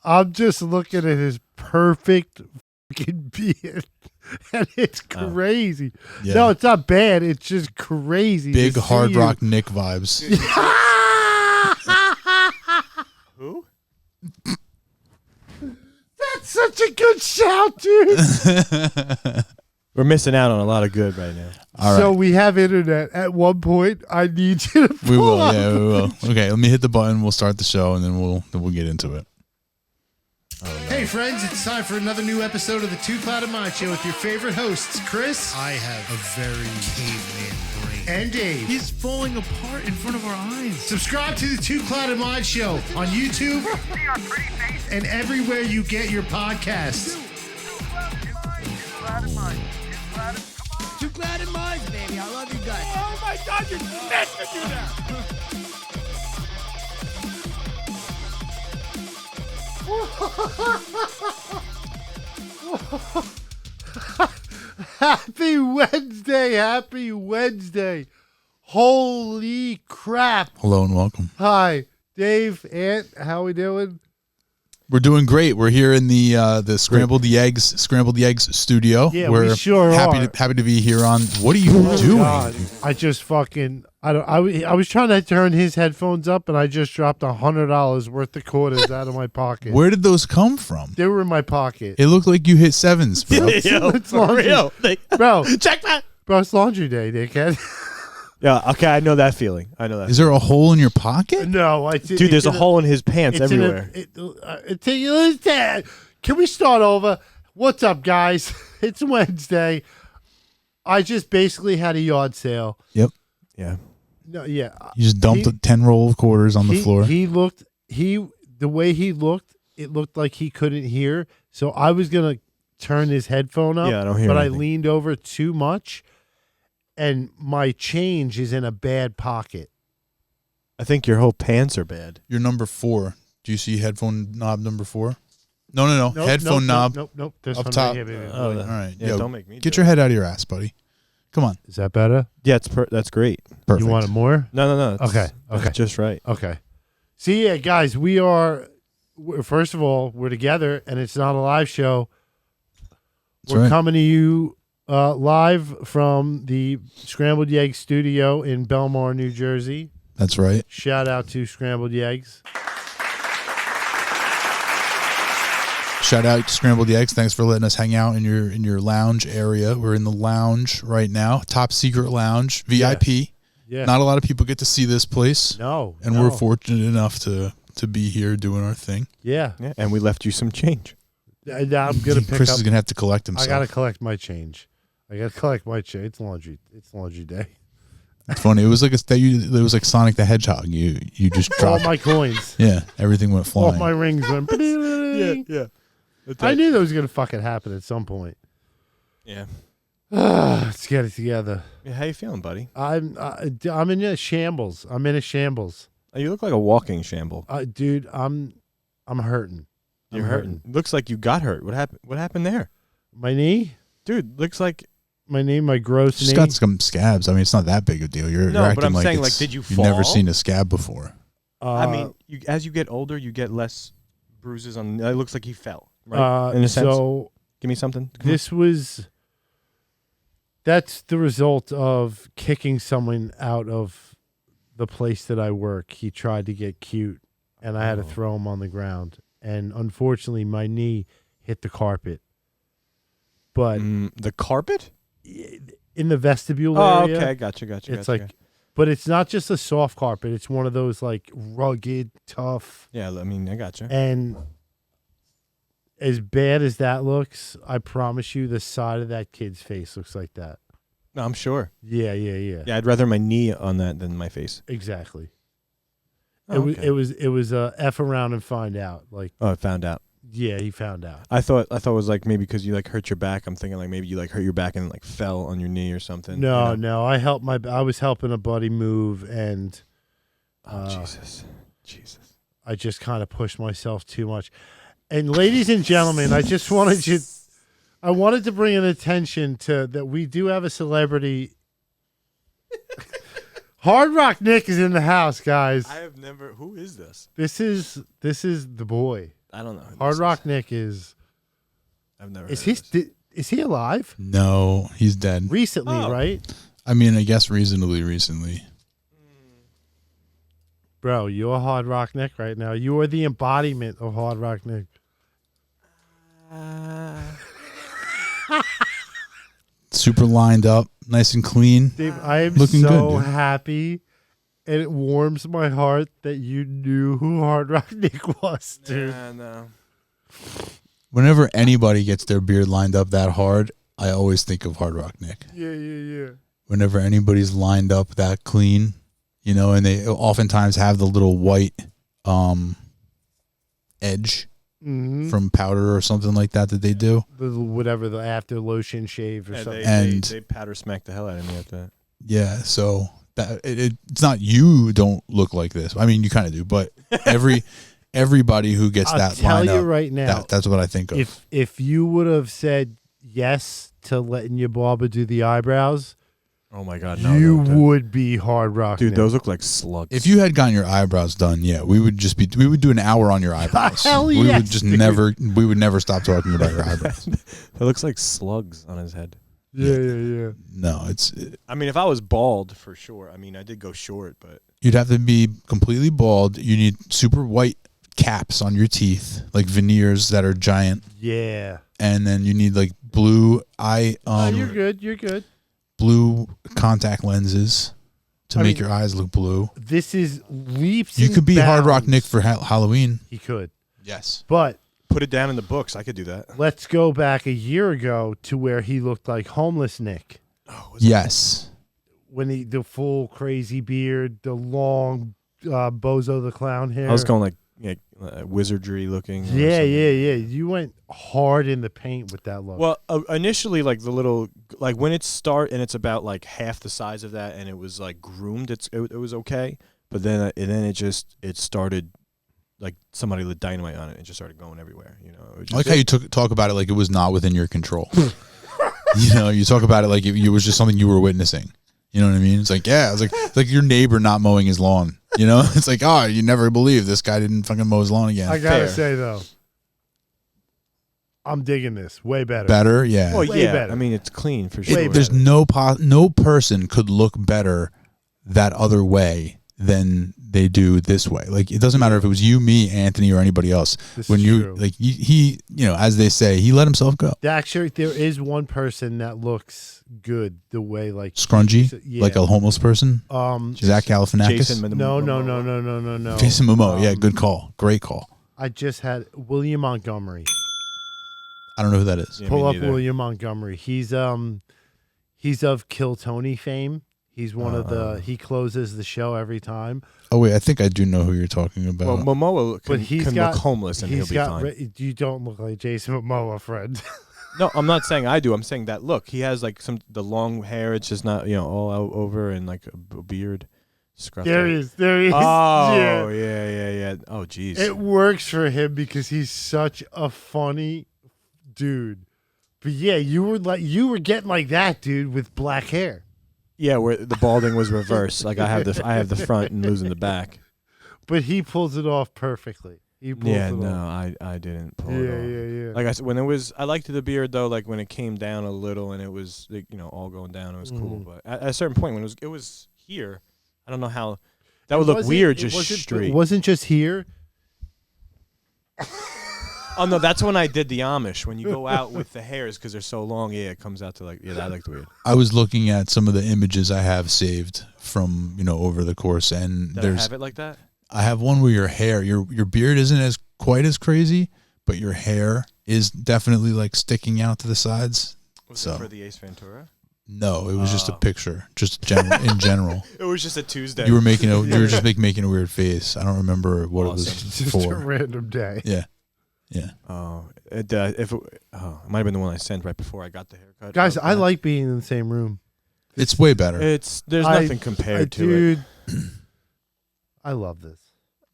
I'm just looking at his perfect fucking beard, and it's crazy. Yeah. No, it's not bad. It's just crazy. Big Hard Rock Nick vibes. Who? That's such a good shout, dude. We're missing out on a lot of good right now. All right. So we have internet. At one point, I need you to pull We will. up. Yeah, we will. Okay, let me hit the button. We'll start the show, and then we'll get into it. Hey friends, it's time for another new episode of the Two Clouded Mind Show with your favorite hosts, Chris. I have a very caveman brain. And Dave. He's falling apart in front of our eyes. Subscribe to the Two Clouded Mind Show on YouTube and everywhere you get your podcasts. Two Clouded Minds, baby. I love you guys. Oh my God, you're meant to do that. Happy Wednesday. Happy Wednesday. Holy crap. Hello and welcome. Hi, Dave, Ant, how we doing? We're doing great. We're here in the Scrambled the Eggs studio. Yeah, we're we sure happy are. to be here on. What are you doing? God, I just fucking I was trying to turn his headphones up and I just dropped $100 worth of quarters out of my pocket. Where did those come from? They were in my pocket. It looked like you hit sevens, bro. It's for laundry. real. Bro, Check that. bro, it's laundry day, dickhead. Yeah, okay, I know that feeling. I know that. Is there a hole in your pocket? No, Dude, there's a hole in his pants everywhere. Can we start over? What's up, guys? It's Wednesday. I just basically had a yard sale. Yep. Yeah. No, yeah. You just dumped a 10 roll of quarters on the floor. The way he looked, it looked like he couldn't hear. So I was gonna turn his headphone up. Yeah, I don't hear But anything. I leaned over too much, and my change is in a bad pocket. I think your whole pants are bad. You're number 4. Do you see headphone knob number 4? No. Nope, Headphone knob. Nope. This up one top. right here. Oh, All right. Yeah, Yo, don't make me get do your it. head out of your ass, buddy. Come on. Is that better? Yeah, that's great. Perfect. You want it more? No. Okay. That's just right. Okay. See, yeah, guys, first of all, we're together, and it's not a live show. That's We're right. coming to you live from the Scrambled Eggs studio in Belmar, New Jersey. That's right. Shout out to Scrambled Eggs. Shout out to Scrambled the Eggs. Thanks for letting us hang out in your lounge area. We're in the lounge right now. Top secret lounge. VIP. Yeah. Not a lot of people get to see this place. No. And we're fortunate enough to be here doing our thing. Yeah. Yeah, and we left you some change. I'm gonna pick Chris up. is gonna have to collect I himself. gotta collect my change. It's laundry day. It's funny. It was like it was like Sonic the Hedgehog. You just All dropped. my coins. Yeah, everything went All flying. my rings went. Yeah. I knew that was gonna fucking happen at some point. Yeah. Let's get it together. Yeah, how you feeling, buddy? I'm in a shambles. Oh, You look like a walking shamble. Dude, I'm hurting. You're hurting. Looks like you got hurt. What happened? What happened there? My knee, Dude, looks like my gross Just knee. got some scabs. I mean, it's not that big a deal. You're No, but acting I'm like saying, it's- like, did you You've never fall? seen a scab before. I mean, as you get older, you get less bruises on. It looks like he fell. Right? In a sense. so Give me something. Come that's the result of kicking someone out of the place that I work. He tried to get cute, and I had to throw him on the ground. And unfortunately, my knee hit the carpet. But on. The carpet? in the vestibule Oh, area, okay. Gotcha. it's like, but it's not just a soft carpet. It's one of those like rugged, tough, Yeah, I mean, I gotcha. and as bad as that looks, I promise you, the side of that kid's face looks like that. No, I'm sure. Yeah. Yeah, I'd rather my knee on that than my face. Exactly. Oh, It was a F around and find out. Like, Oh, I found out. yeah, he found out. I thought it was like maybe because you like hurt your back. I'm thinking like maybe you like hurt your back and like fell on your knee or something. No, you know? no. I was helping a buddy move, and Oh, Jesus. I just kind of pushed myself too much. And ladies and gentlemen, I wanted to bring an attention to that we do have a celebrity. Hard Rock Nick is in the house, guys. I have never. Who is this? This is the boy. I don't know. who Hard this Rock is. Nick is. I've never. Is heard he of this. is he alive? No, he's dead. Recently, Oh. right? I mean, I guess reasonably recently. Bro, you're Hard Rock Nick right now. You are the embodiment of Hard Rock Nick. Super lined up, nice and clean. Dave, I am Looking so good, dude. happy, and it warms my heart that you knew who Hard Rock Nick was, dude. No. Whenever anybody gets their beard lined up that hard, I always think of Hard Rock Nick. Yeah. Whenever anybody's lined up that clean, you know, and they oftentimes have the little white edge Mm-hmm. from powder or something like that they do. Whatever the after lotion shave or Yeah, something. they powder smack the hell out of me at that. Yeah, so that it's not you don't look like this. I mean, you kind of do, but everybody who gets I'll that tell line you up, right now, that's what I think of. if you would have said yes to letting your barber do the eyebrows, Oh my god, no! you no, would be Hard Rock dude, Nick. those look like slugs. If you had gotten your eyebrows done, yeah, we would do an hour on your eyebrows. Hell we yes, would just dude. we would never stop talking about your eyebrows. it looks like slugs on his head. Yeah. No, I mean, if I was bald, for sure. I mean, I did go short, but you'd have to be completely bald. You need super white caps on your teeth, like veneers that are giant, Yeah. and then you need like blue You're good. You're good. blue contact lenses to I make mean, your eyes look blue. This is leaps. You and could be Hard Rock bounds. Nick for Halloween. He could. Yes. But put it down in the books. I could do that. let's go back a year ago to where he looked like homeless Nick. Yes. When the full crazy beard, the long Bozo the Clown hair. I was going like wizardry looking. or Yeah. something. You went hard in the paint with that look. Well, initially, like the little, like when it start and it's about like half the size of that, and it was like groomed. It was okay, but then it started like somebody lit dynamite on it and just started going everywhere. You know, it was I like just, how you talk about it like it was not within your control. You know, you talk about it like it was just something you were witnessing. You know what I mean? It's like, yeah, it's like your neighbor not mowing his lawn. You know, it's like, oh, you never believe this guy didn't fucking mow his lawn again. I gotta fair. say though, I'm digging this way better. Better, yeah. well, way yeah. better. I mean, it's clean for Way sure. There's better. no person could look better that other way than they do this way. Like it doesn't matter if it was you, me, Anthony, or anybody else. This When is you true. like he, you know, as they say, he let himself go. Actually, there is one person that looks good the way like Scrungy, yeah. like a homeless person. Zach Galifianakis. Jason No. Jason Momoa. Yeah, good call. Great call. I just had William Montgomery. I don't know who that is. Yeah, Pull me up neither. William Montgomery. He's of Kill Tony fame. He's one of the. He closes the show every time. Oh wait, I think I do know who you're talking about. Well, Momoa But can, he's can got look homeless and he'll he's be got. fine. You don't look like Jason Momoa, friend. No, I'm not saying I do. I'm saying that look. He has like the long hair. It's just not all out over and like a beard. Scruffed There out. he is. There he is. Oh Yeah. yeah. Oh jeez. It works for him because he's such a funny dude. But yeah, you were getting like that dude with black hair. Yeah, where the balding was reversed. Like I have the front and losing the back. But he pulls it off perfectly. He pulls Yeah, it no, off. I didn't pull it off. Yeah. Like I said, when it was, I liked the beard though. Like when it came down a little and it was, like, all going down, it was cool. But at a certain point, when it was here, I don't know how that would look weird. Just straight. It wasn't just here. Oh no, that's when I did the Amish. When you go out with the hairs because they're so long, yeah, it comes out to like I like the weird. I was looking at some of the images I have saved from over the course, and Did I there's have it like that? I have one where your hair, your beard isn't as quite as crazy, but your hair is definitely like sticking out to the sides. Was So. it for the Ace Ventura? No, it was just a Oh. picture, just in general. It was just a Tuesday. You were just making a weird face. I don't remember what it was Just a for. random day. Yeah. Oh, it might have been the one I sent right before I got the haircut. Guys, I like being in the same room. It's way better. There's nothing compared to it. Dude, I love this.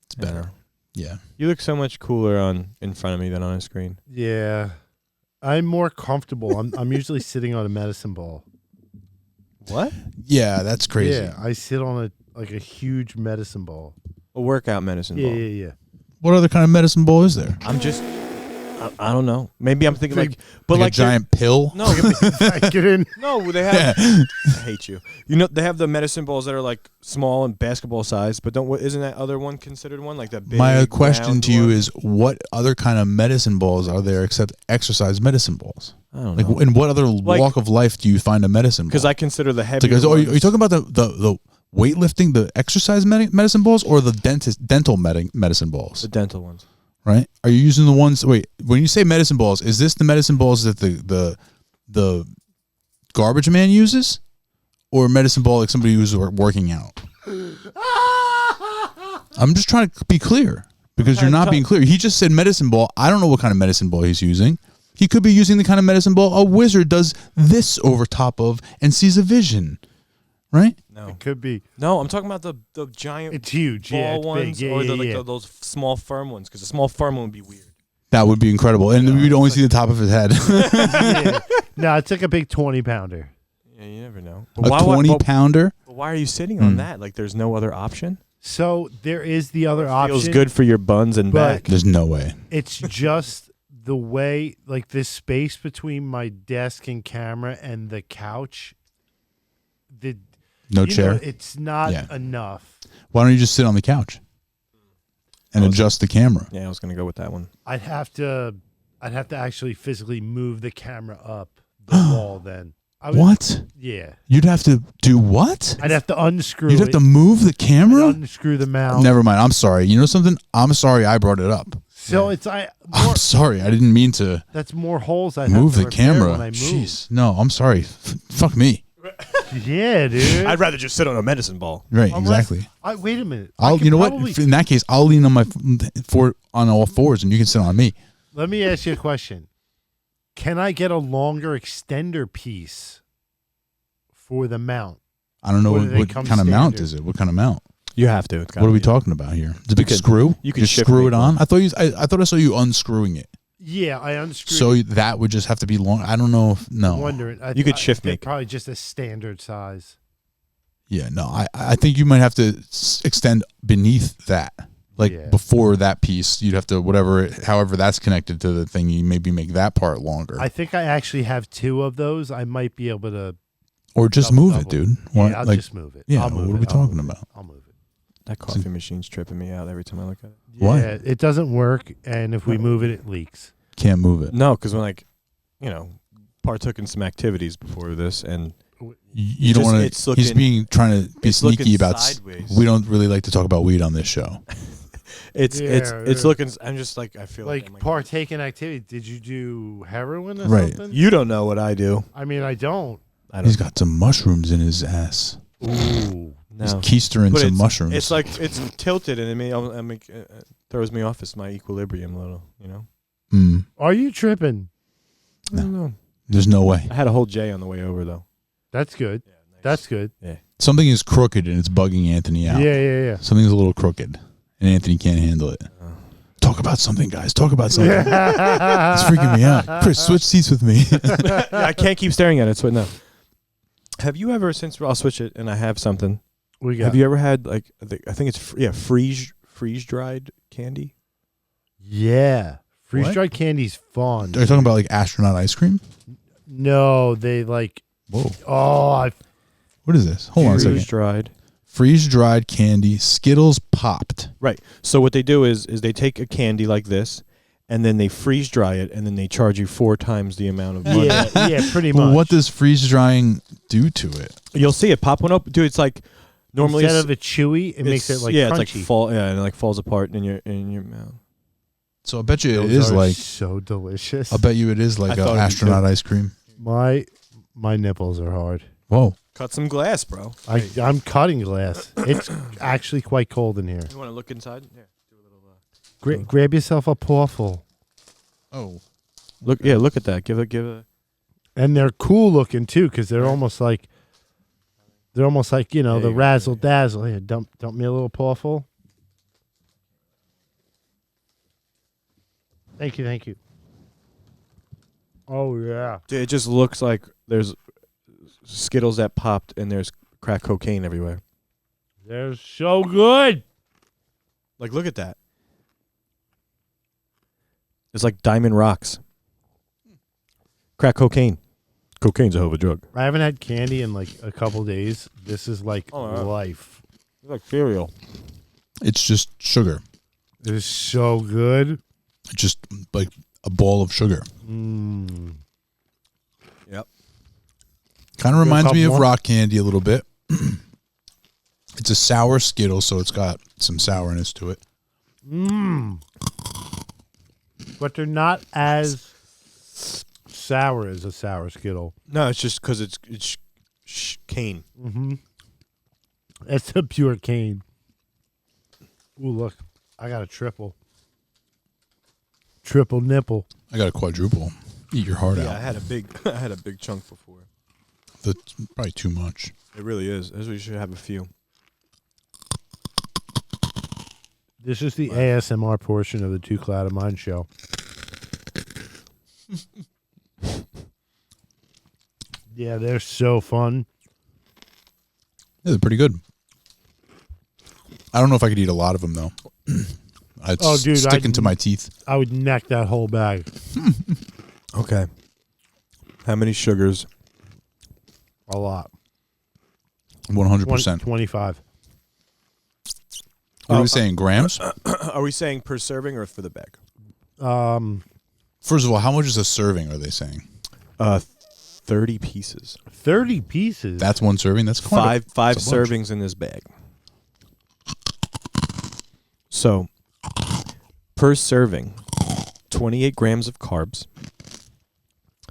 It's better. Yeah. You look so much cooler in front of me than on a screen. Yeah. I'm more comfortable. I'm usually sitting on a medicine ball. What? Yeah, that's crazy. Yeah, I sit on a huge medicine ball. A workout medicine ball. Yeah. What other kind of medicine ball is there? I'm just, I don't know. Maybe I'm thinking like, but Like like a giant pill? No, Get in. no, they have. I hate you. You know, they have the medicine balls that are like small and basketball size, but isn't that other one considered one like that? Big, My question round to you one? is, what other kind of medicine balls are there except exercise medicine balls? I don't Like, know. in what other walk of life do you find a medicine ball? Because I consider the It's heavier. like, are you ones- talking about the weightlifting, the exercise medicine balls, or the dental medicine balls? the dental ones? Right? Are you using the ones? Wait, when you say medicine balls, is this the medicine balls that the garbage man uses, or a medicine ball like somebody who's working out? I'm just trying to be clear because you're not being clear. He just said medicine ball. I don't know what kind of medicine ball he's using. He could be using the kind of medicine ball a wizard does this over top of and sees a vision, right? No, It could be. no, I'm talking about the giant It's huge. ball Yeah, it's ones big. Yeah, or yeah, the, yeah. those small firm ones. Because the small firm one would be weird. That would be incredible, and we'd only see the top of his head. Yeah. No, it's like a big 20-pounder. Yeah, you never know. A 20-pounder. But why are you sitting on that? Like, there's no other option. So there is the other option. Feels good for your buns and but- back. There's no way. It's just the way, like this space between my desk and camera and the couch. No you chair. know, it's not Yeah. enough. Why don't you just sit on the couch and adjust the camera? Yeah, I was gonna go with that one. I'd have to actually physically move the camera up the wall. Then What? Yeah, You'd have to do what? I'd have to unscrew. You'd have it, to move the camera? unscrew the mount. Never mind. I'm sorry. You know something? I'm sorry I brought it up. So it's more, I'm sorry. I didn't mean to that's more holes. I move have the to repair camera. when I move. Jeez. No, I'm sorry. Fuck me. Yeah, dude. I'd rather just sit on a medicine ball. Right, Unless- exactly. Wait a minute. I'll. could You know what? probably- In that case, I'll lean on on all fours, and you can sit on me. Let me ask you a question. Can I get a longer extender piece for the mount? I don't know Or do they what come kind of mount standard? is it. What kind of mount? You have to. What are we talking about here? It's a big could- screw. you could just shift screw make it on. Uh-huh. I thought I saw you unscrewing it. Yeah, I unscrewed. So that would just have to be long. I don't know. If, no. I'm wondering. You could shift they're make. Probably just a standard size. Yeah, no. I think you might have to extend beneath that. Like Yeah. before that piece, you'd have to however that's connected to the thing. You maybe make that part longer, I think I actually have 2 of those. I might be able to. or just double, move double. it, dude. Why- Yeah, I'll like, just move it. yeah, I'll move what are it. we I'll talking move it. about? I'll move it. That coffee machine's tripping me out every time I look at it. Why? Yeah, it doesn't work, and if we move it, it leaks. Can't move it. No, because when partook in some activities before this, and You don't want it's to. He's looking- trying to be it's sneaky looking about. sideways. We don't really like to talk about weed on this show. it's Yeah. looking. I'm just like I feel like, Like partake in activity. Did you do heroin or Right. something? you don't know what I do. I mean, I don't. I don't. He's got some mushrooms in his ass. Ooh. He's no. keistering But some it's, mushrooms. It's like it's tilted, and it throws me off. It's my equilibrium a little. Are you tripping? I don't know. There's no way. I had a whole J on the way over though. That's good. Yeah, nice. That's good. Something is crooked and it's bugging Anthony out. Yeah. Something's a little crooked and Anthony can't handle it. Talk about something, guys. Talk about something. It's freaking me out. Chris, switch seats with me. Yeah, I can't keep staring at it. So no. Have you ever, since I'll switch it, and I have something. We got. Have you ever had like I think it's freeze dried candy? Yeah. Freeze dried candy's fun. Are you talking about like astronaut ice cream? No, they like. Whoa. Oh, What is this? Hold on a Freeze second. dried. Freeze dried candy, Skittles popped. Right. So what they do is they take a candy like this, and then they freeze dry it, and then they charge you 4 times the amount of money. yeah, pretty Well, much. what does freeze drying do to it? You'll see it pop one up, dude. It's like normally instead of it chewy, it makes it it's- like yeah, crunchy. it's like and it like falls apart in your mouth. So I bet you it Those is are like. so delicious. I bet you it is like I thought an it'd be astronaut ice cream. My nipples are hard. Whoa. Cut some glass, bro. I'm cutting glass. It's actually quite cold in here. You want to look inside? Yeah. Do a little. Grab yourself a pawful. Oh. Look. Yeah. Look at that. Give a. And they're cool looking too, because they're almost like Yeah, the yeah, razzle dazzle. Here, dump me a little pawful. Thank you. Oh yeah. Dude, it just looks like there's Skittles that popped, and there's crack cocaine everywhere. They're so good. Like, look at that. It's like diamond rocks. Crack cocaine. Cocaine's a hell of a drug. I haven't had candy in like a couple days. This is like Oh, yeah. life. It's like cereal. It's just sugar. It is so good. It's just like a ball of sugar. Mm. Yep. Kind of reminds me of more? rock candy a little bit. It's a sour Skittle, so it's got some sourness to it. Mmm. But they're not as sour as a sour Skittle. No, it's just because it's cane. Mm-hmm. It's a pure cane. Ooh, look. I got a triple. Triple nipple. I got a quadruple. Eat your heart Yeah, I out. had a big chunk before. That's probably too much. It really is. We should have a few. This is the ASMR portion of the Two Cloud of Mind show. Yeah, they're so fun. Yeah, they're pretty good. I don't know if I could eat a lot of them, though. It's Oh, dude, sticking to my teeth. I would neck that whole bag. Okay. How many sugars? A lot. 100%. 25. What are we saying, grams? Are we saying per serving or for the bag? First of all, how much is a serving, are they saying? 30 pieces. 30 pieces. That's one serving? That's quite Five that's a bunch. servings in this bag. So, per serving, 28 grams of carbs.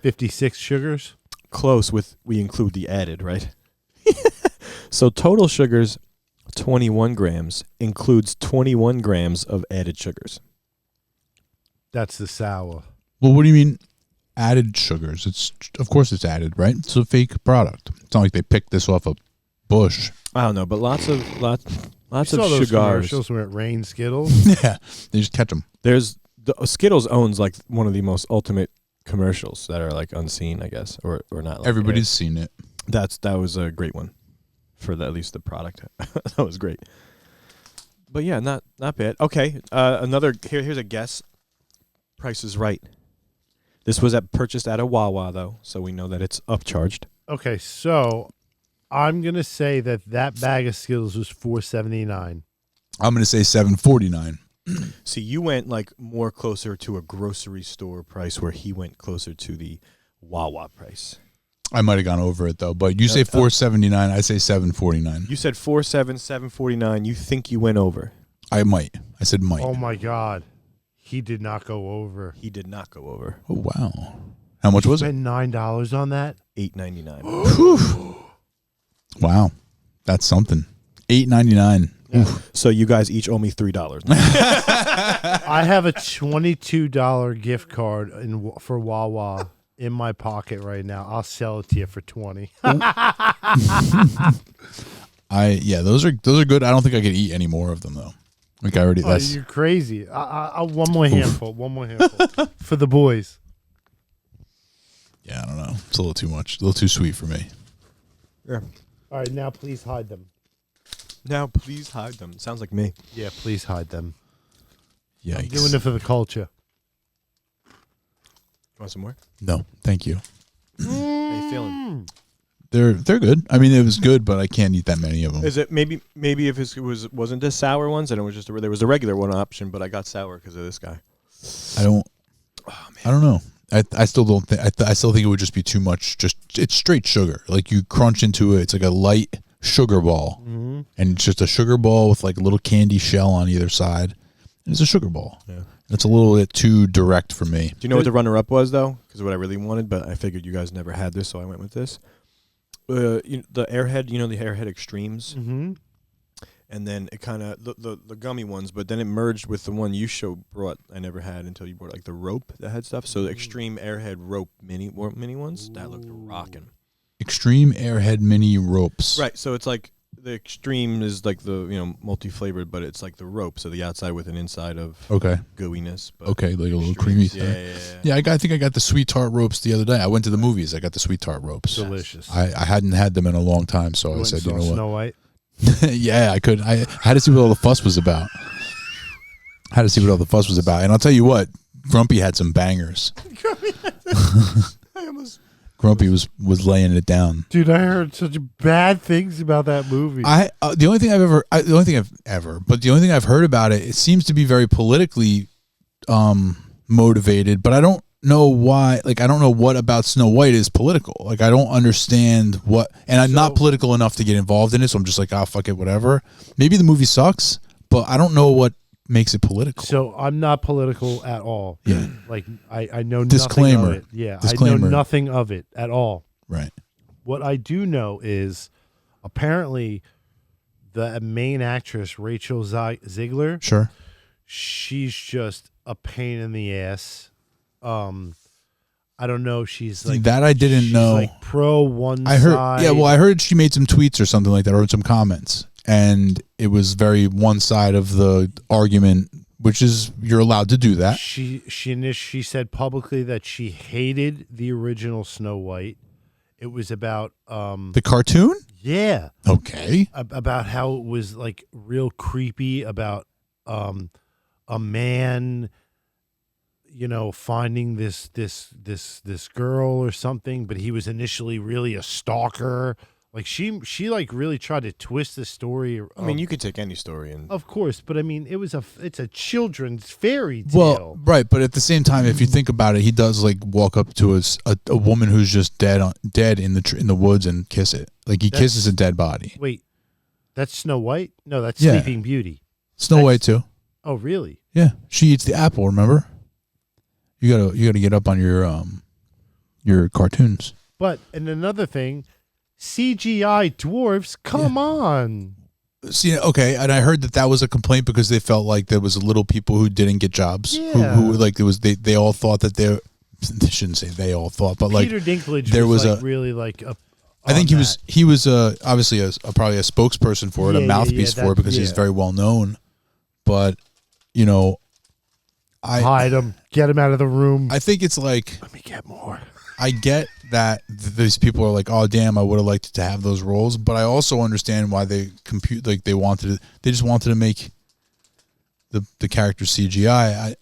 56 sugars. Close with, we include the added, right? So total sugars, 21 grams, includes 21 grams of added sugars. That's the sour. Well, what do you mean added sugars? Of course it's added, right? It's a fake product. It's not like they picked this off a bush. I don't know, but lots of You saw those sugars. commercials where it rained Skittles. Yeah, they just catch them. There's Skittles owns like one of the most ultimate commercials that are like unseen, I guess, or not. Like, Everybody's seen it. that was a great one for at least the product. That was great. But yeah, not bad. Okay, here's a guess. Price is Right. This was purchased at a Wawa though, so we know that it's upcharged. Okay, so I'm going to say that bag of Skittles was $4.79. I'm going to say $7.49. See, you went like more closer to a grocery store price, where he went closer to the Wawa price. I might have gone over it though, but you say $4.79. I say $7.49. You said $7.49. You think you went over? I might. I said might. Oh, my God. He did not go over. He did not go over. Oh wow. How much was it? Spent $9 on that? $8.99. Wow, that's something. $8.99. So you guys each owe me $3. I have a $22 gift card for Wawa in my pocket right now. I'll sell it to you for $20. Those are good. I don't think I could eat any more of them though. Like I already. Oh, you're crazy. One more handful. One more handful for the boys. Yeah, I don't know. It's a little too much. A little too sweet for me. Yeah. All right, now please hide them. Now please hide them. Sounds like me. Yeah, please hide them. Yikes. I'm doing it for the culture. Want some more? No, thank you. How you feeling? They're good. I mean, it was good, but I can't eat that many of them. Is it maybe if it wasn't the sour ones and it was just there was a regular one option, but I got sour because of this guy. I don't know. I still don't think. I still think it would just be too much. It's straight sugar. Like you crunch into it. It's like a light sugar ball, and it's just a sugar ball with like a little candy shell on either side. And it's a sugar ball. Yeah. It's a little bit too direct for me. Do you know what the runner-up was though? Because what I really wanted, but I figured you guys never had this, so I went with this. The Airhead, the Airhead Extremes, Mm-hmm. and then it kind of the gummy ones, but then it merged with the one you brought. I never had until you brought like the rope that had stuff. So the Extreme Airhead Rope mini ones that looked rocking. Extreme Airhead Mini Ropes. Right. So it's like the Extreme is like the multi-flavored, but it's like the rope. So the outside with an inside of Okay. gooiness. But Okay, like a little Extremes, creamy thing. Yeah. Yeah, I think I got the Sweet Tart ropes the other day. I went to the movies. I got the Sweet Tart ropes. Delicious. I hadn't had them in a long time, so I Went said, and you know saw what? Snow White. Yeah, I could. I had to see what all the fuss was about. And I'll tell you what, Grumpy had some bangers. Grumpy was laying it down. Dude, I heard such bad things about that movie. The only thing I've heard about it, it seems to be very politically motivated, but I don't know why. Like, I don't know what about Snow White is political. Like, I don't understand what, and I'm not political enough to get involved in it, so I'm just like, oh, fuck it, whatever. Maybe the movie sucks, but I don't know what makes it political. So I'm not political at all. Yeah. Like, I know Disclaimer. nothing of it. Yeah, Disclaimer. I know nothing of it at all. Right. What I do know is apparently the main actress, Rachel Ziegler, Sure. she's just a pain in the ass. I don't know. She's like that I didn't she's know. Like pro one I heard. side. Yeah. Well, I heard she made some tweets or something like that, or some comments, and it was very one side of the argument, which is you're allowed to do that. She said publicly that she hated the original Snow White. It was about The cartoon. yeah, Okay. about how it was like real creepy about a man, you know, finding this girl or something, but he was initially really a stalker. Like she like really tried to twist the story. I mean, you could take any story and of course, but I mean, it's a children's fairy tale. Well, right, but at the same time, if you think about it, he does like walk up to a woman who's just dead in the woods and kiss it. Like he kisses a dead body. Wait, that's Snow White? No, that's Yeah. Sleeping Beauty. Snow White too. Oh, really? Yeah, she eats the apple. Remember? You gotta get up on your cartoons. But and another thing, CGI dwarves. Come on. See, okay, and I heard that was a complaint because they felt like there was little people who didn't get jobs. Yeah. Who like there was they all thought that they shouldn't say they all thought, but like Peter Dinklage there was like a really like a. I think on he was obviously probably a spokesperson for it, a mouthpiece for it because he's yeah. very well known. But you know, hide him, get him out of the room. I think it's like Let me get more. I get that these people are like, oh damn, I would have liked to have those roles, but I also understand why they they just wanted to make the character CGI.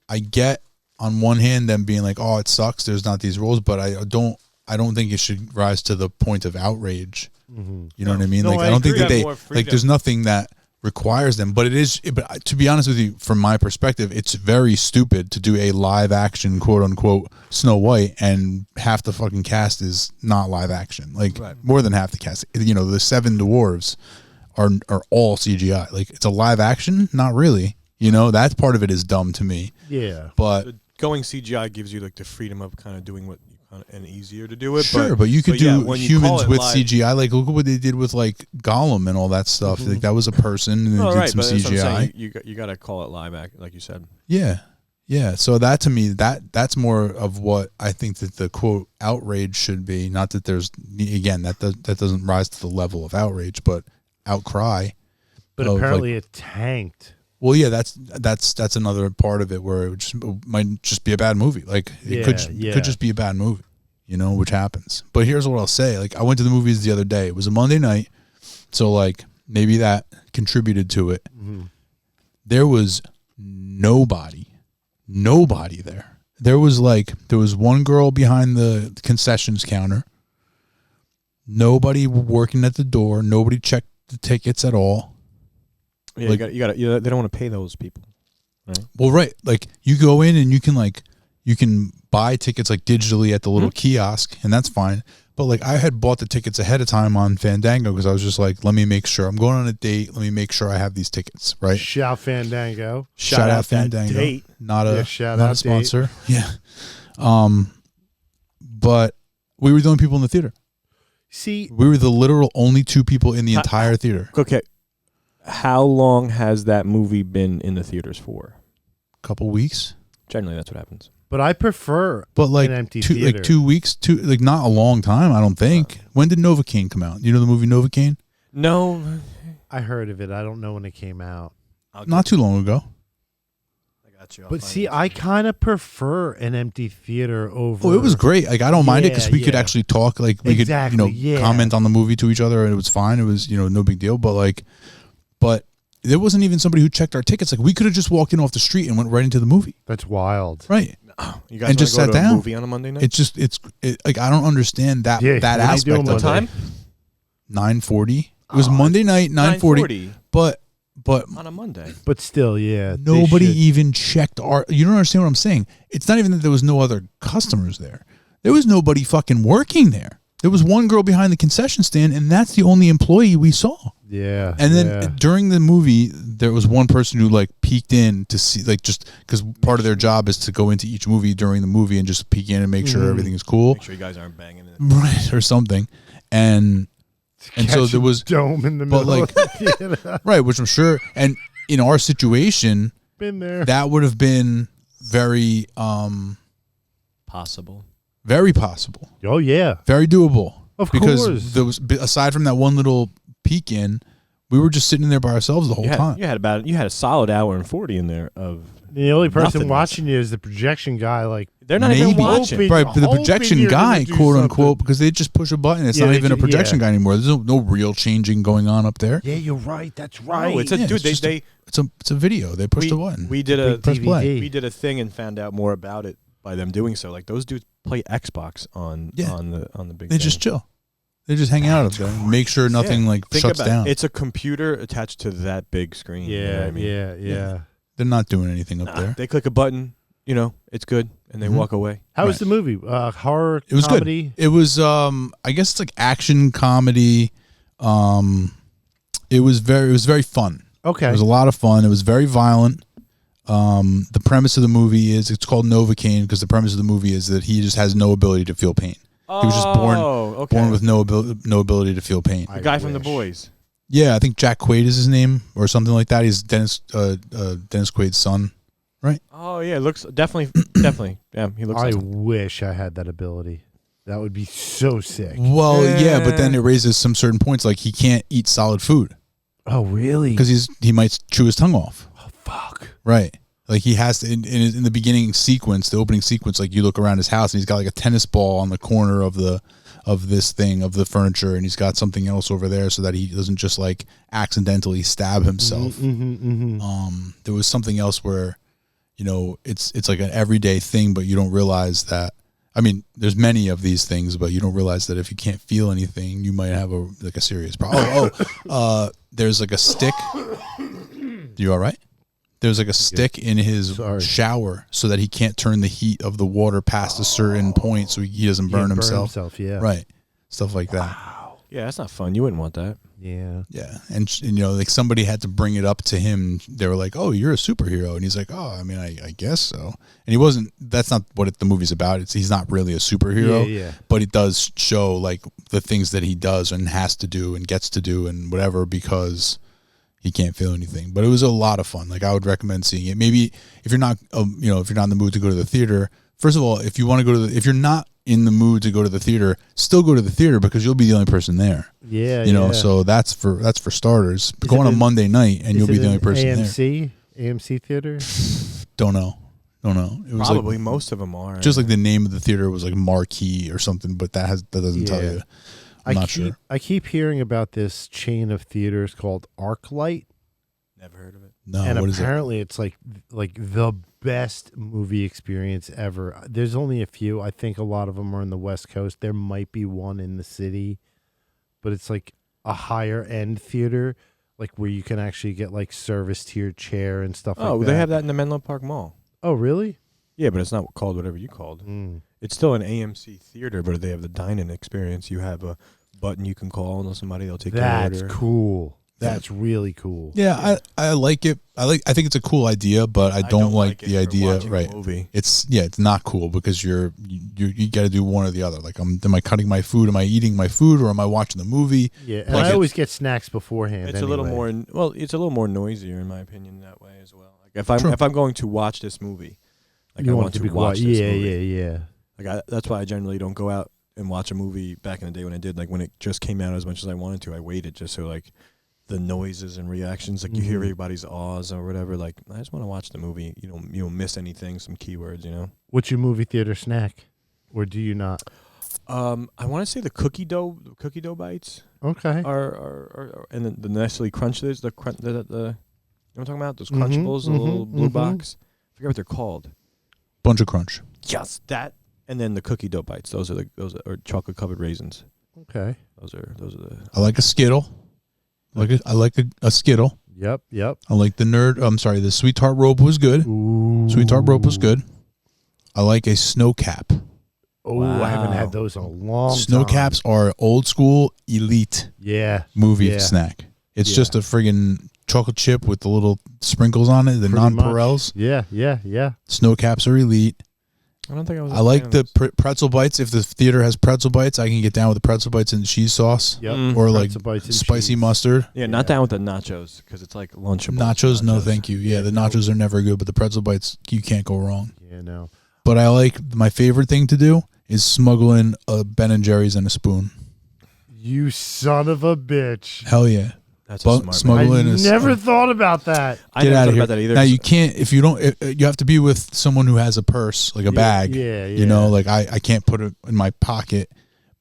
I get on one hand them being like, oh, it sucks, there's not these roles, but I don't think it should rise to the point of outrage. Mm-hmm. You know what I mean? No, Like I I don't think agree. that they More like. freedom. There's nothing that requires them, but it is. But to be honest with you, from my perspective, it's very stupid to do a live action quote unquote Snow White and half the fucking cast is not live action. Like more than half the cast. You know, the 7 dwarves are all CGI. Like it's a live action, not really. You know, that part of it is dumb to me. Yeah. But going CGI gives you like the freedom of kind of doing what you and easier to do it. sure, but you could yeah, do when you call humans it with live- CGI. Like look at what they did with like Gollum and all that stuff. Like that was a person and they Oh, did right, some but that's what I'm CGI. saying. You got to call it live act, like you said. Yeah. Yeah. So that to me, that's more of what I think that the quote outrage should be. Not that there's again that doesn't rise to the level of outrage, but outcry. But of, apparently it tanked. Well, yeah, that's another part of it where it might just be a bad movie. Like it could just be a bad movie, you know, which happens. But here's what I'll say: like I went to the movies the other day. It was a Monday night, so like maybe that contributed to it. Mm-hmm. There was nobody there. There was one girl behind the concessions counter. Nobody working at the door. Nobody checked the tickets at all. Yeah, Like- you got. They don't want to pay those people. Right. Well, right. Like you go in and you can buy tickets like digitally at the little kiosk, and that's fine. But like I had bought the tickets ahead of time on Fandango because I was just like, let me make sure I'm going on a date. Let me make sure I have these tickets, right? Shout Fandango. Shout out that Fandango. date. Not Yeah, a shout not out a sponsor. Yeah. But we were the only people in the theater. See, We were the literal only 2 people in the entire theater. Okay. How long has that movie been in the theaters for? Couple weeks. Generally, that's what happens. but I prefer But like an empty 2 theater. like 2 weeks, like not a long time, I don't think. When did Novocaine come out? You know the movie Novocaine? No. I heard of it. I don't know when it came out. Not too long ago. I got you. But see, I kind of prefer an empty theater over. Oh, it was great. Like I don't mind it because we could Yeah. actually talk. Like we Exactly, could, yeah. comment on the movie to each other, and it was fine. It was, no big deal. But there wasn't even somebody who checked our tickets. Like we could have just walked in off the street and went right into the movie. That's wild. Right. You guys And just wanna sat go to down. a movie on a Monday night? It's like I don't understand that Yeah, that what are you doing aspect Monday? of time? it. 9:40. It was Monday night, 9:40. But on a Monday. But still, yeah. they nobody should- even checked our. You don't understand what I'm saying. It's not even that there was no other customers there. There was nobody fucking working there. There was one girl behind the concession stand, and that's the only employee we saw. Yeah. And then yeah. during the movie, there was one person who like peeked in to see, like, just because part of their job is to go into each movie during the movie and just peek in and make sure everything is cool, Make sure you guys aren't banging it. right, or something. And so Catch there a was, dome in the but, middle like- of the theater. right, which I'm sure. And in our situation, Been there. that would have been very, Possible. very possible, Oh yeah. very doable. Of because course. there was, aside from that one little peek in, we were just sitting there by ourselves the whole time. You had a solid hour and 40 in there of. The only person Nothingness. watching you is the projection guy. Like They're not even Maybe. watching. Hoping- Right, but the hoping projection you're gonna guy, do quote unquote, something. because they just push a button. It's Yeah, not they even a ju- projection yeah. guy anymore. There's no real changing going on up there. yeah, you're right. That's right. No, it's a Yeah, dude. it's just it's a video. They push the button. We did a Press play. we did a thing and found out more about it by them doing so. Like those dudes play Xbox on the big. They thing. just chill. They just hang out up there, make sure nothing like Think shuts about down. it. It's a computer attached to that big screen. you know yeah, what I mean? yeah. They're not doing anything up Nah, there. they click a button. It's good, and they Mhm. walk away. How was Right. the movie? Horror It was comedy. good. It was I guess it's like action comedy. It was very fun. Okay. It was a lot of fun. It was very violent. The premise of the movie is it's called Novocaine because the premise of the movie is that he just has no ability to feel pain. He was just born with no ability to feel pain. the guy from The Boys. Yeah, I think Jack Quaid is his name or something like that. He's Dennis Quaid's son. Oh yeah, looks definitely. Yeah, he looks. I like him. wish I had that ability. That would be so sick. Well, yeah, but then it raises some certain points like he can't eat solid food Oh really? because he might chew his tongue off. Oh fuck. Right. Like he has to in the beginning sequence, the opening sequence, like you look around his house and he's got like a tennis ball on the corner of the furniture, and he's got something else over there so that he doesn't just like accidentally stab himself. There was something else where, it's like an everyday thing, but you don't realize that. I mean, there's many of these things, but you don't realize that if you can't feel anything, you might have a serious problem. There's like a stick. You all right? There's like a stick in his shower so that he can't turn the heat of the water past a certain point so he doesn't burn himself. Yeah. Right. Stuff like that. Yeah, that's not fun. You wouldn't want that. Yeah. Yeah. And like somebody had to bring it up to him. They were like, "Oh, you're a superhero." And he's like, "Oh, I mean, I guess so." And he wasn't, that's not what the movie's about. He's not really a superhero, Yeah. but it does show like the things that he does and has to do and gets to do and whatever because he can't feel anything. But it was a lot of fun. Like I would recommend seeing it. Maybe if you're not, if you're not in the mood to go to the theater, first of all, if you want to go to if you're not in the mood to go to the theater, still go to the theater because you'll be the only person there. Yeah. You know, so that's for starters. Go on a in- Monday night and you'll be the only person there. AMC theater. Don't know. It was Probably like, most of them are. just like the name of the theater was like Marquee or something, but that doesn't tell Yeah. you. I'm not sure. I keep hearing about this chain of theaters called ArcLight, Never heard of it. No, and what is it? apparently it's like the best movie experience ever. There's only a few. I think a lot of them are in the West Coast. There might be one in the city, but it's like a higher end theater, like where you can actually get like service to your chair and stuff like that. Oh, they have that in the Menlo Park Mall. Oh, really? Yeah, but it's not called whatever you called. Mm. It's still an AMC theater, but they have the dine-in experience. You have a button you can call, and somebody will take That's your order. cool. That's really cool. Yeah, I like it. I think it's a cool idea, but I don't like it the for idea. watching a Right? movie. It's not cool because you got to do one or the other. Like, am I cutting my food? Am I eating my food, or am I watching the movie? Yeah, and Like I always get snacks beforehand. It's a little anyway. more. It's a little more noisier in my opinion that way as well. Like True. if I'm going to watch this movie, like You I want want it to be watch quiet. this Yeah, movie. yeah. Like that's why I generally don't go out and watch a movie back in the day when I did. Like when it just came out as much as I wanted to, I waited just so like the noises and reactions, like you hear everybody's awes or whatever. Like I just want to watch the movie. You don't miss anything. Some keywords, What's your movie theater snack, or do you not? I want to say the cookie dough bites Okay. are and the Nestle Crunch. The what I'm talking about? Those Crunchables, the little blue box. I forget what they're called. Bunch of Crunch. Yes, that, and then the cookie dough bites. Those are or chocolate covered raisins. Okay. Those are the. I like a Skittle. I like a Skittle. Yep. I like the Sweet Tart Rope was good. Ooh. Sweet Tart Rope was good. I like a Snow Cap. Oh, I haven't had those in a long Snow time. Caps are old school elite movie snack. It's just a friggin' chocolate chip with the little sprinkles on it, the nonpareils. Yeah. Snow Caps are elite. I don't think I was. I like the pretzel bites. If the theater has pretzel bites, I can get down with the pretzel bites and cheese sauce. Yep. Or like Pretzel bites and spicy cheese. mustard. Yeah, not down with the nachos because it's like Lunchables. Nachos, no thank you. Yeah, the nachos are never good, but the pretzel bites, you can't go wrong. Yeah, no. But I like, my favorite thing to do is smuggle in a Ben & Jerry's and a spoon. You son of a bitch. Hell yeah. That's a smart. Smuggle I in a never thought about that. I Get never out thought of here. about that either. Now you can't, if you don't, you have to be with someone who has a purse, like a bag. Yeah. You know, like I can't put it in my pocket.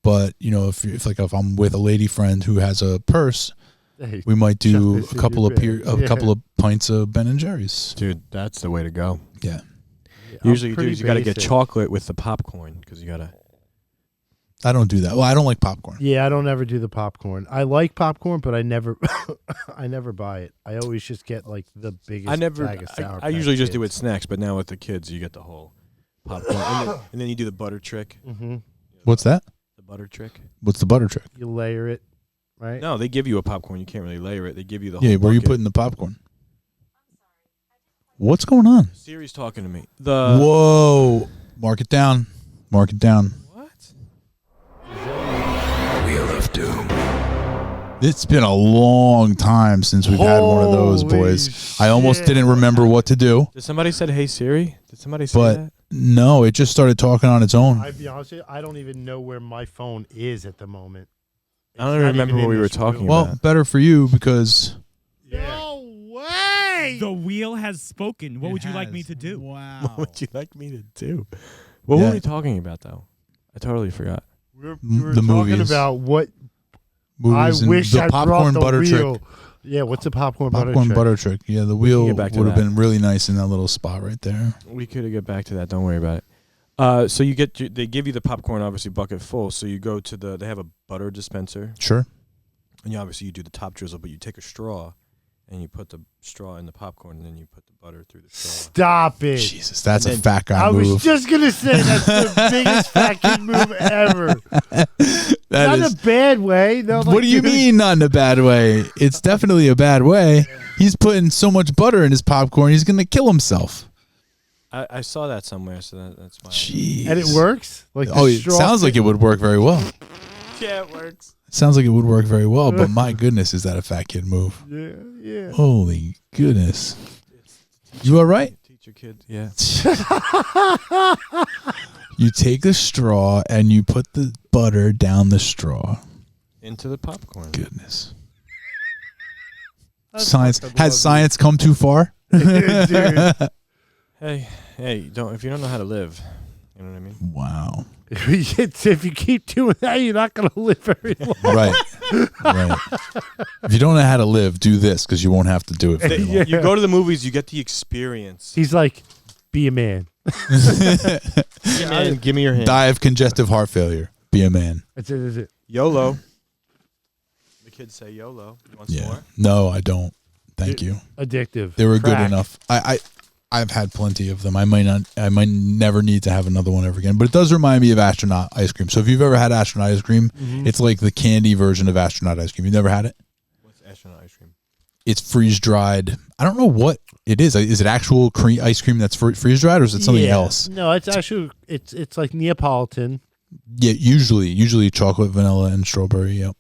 But you know, if I'm with a lady friend who has a purse, Hey, we might do this a in couple your of bag. couple of pints of Ben & Jerry's. Dude, that's the way to go. Yeah. Usually, you do pretty is you got to get basic. chocolate with the popcorn because you got to. I don't do that. Well, I don't like popcorn. Yeah, I don't ever do the popcorn. I like popcorn, but I never I never buy it. I always just get like the biggest bag of Sour I usually Patch just do Kids. with snacks, but now with the kids, you get the whole popcorn, and then you do the butter trick. Mm-hmm. What's that? The butter trick. What's the butter trick? You layer it, right? No, they give you a popcorn. You can't really layer it. They give you the whole. Yeah, where you bucket. putting the popcorn? What's going on? Siri's talking to me. The Whoa. Mark it down. Mark it down. what? It's been a long time since we've had one of those, Holy boys. I almost shit. didn't remember what to do, Did somebody said, "Hey Siri"? Did somebody say but that? no, it just started talking on its own. I'll be honest with you, I don't even know where my phone is at the moment. I don't It's not remember even what in we were this talking room. Well, about. better for you because No way! The wheel has spoken. What It would you like me has. to do? Wow. What would you like me to do? What Yeah. were we talking about though? I totally forgot. We were the talking movies. about what movies I wish and the I popcorn brought the butter wheel. trick. Yeah, what's the popcorn Popcorn butter trick. Yeah, the wheel get back to would have that. been really nice in that little spot right there. We could get back to that. Don't worry about it. So they give you the popcorn, obviously bucket full. So you go to they have a butter dispenser, Sure. and you do the top drizzle, but you take a straw, and you put the straw in the popcorn, and then you put the butter through the straw. Stop it. Jesus, that's And a then- fat guy I move. was just going to say that's the biggest fat kid move ever. That Not is- a bad way. No, like, what do you dude, mean not in a bad way? It's definitely a bad way. He's putting so much butter in his popcorn, he's going to kill himself. I saw that somewhere, so that's my. Jeez. And it works? Like the Oh, it straw sounds like it would work very well. Yeah, it works. Sounds like it would work very well, but my goodness, is that a fat kid move? Yeah. Holy goodness. You all right? Teach your kid. Yeah. You take the straw and you put the butter down the straw. Into the popcorn. Goodness. That's Science fucking has lovely. science come too far? Dude. Hey, if you don't know how to live, you know what I mean. Wow. If you keep doing that, you're not going to live very long. Right. Right. If you don't know how to live, do this because you won't have to do it very long. You go to the movies, you get the experience. He's like, be a man. Man, give me your hand. Die of congestive heart failure. Be a man. That's it. That's it. YOLO. The kids say YOLO. Once Yeah. more. No, I don't. Thank you. Addictive. They were good Crack. enough. I've had plenty of them. I might never need to have another one ever again. But it does remind me of astronaut ice cream. So if you've ever had astronaut ice cream, it's like the candy version of astronaut ice cream. You've never had it? What's astronaut ice cream? It's freeze dried. I don't know what it is. Is it actual ice cream that's freeze dried, or is it something Yeah. else? No, it's actually it's like Neapolitan. Yeah, usually chocolate, vanilla, and strawberry. Yep.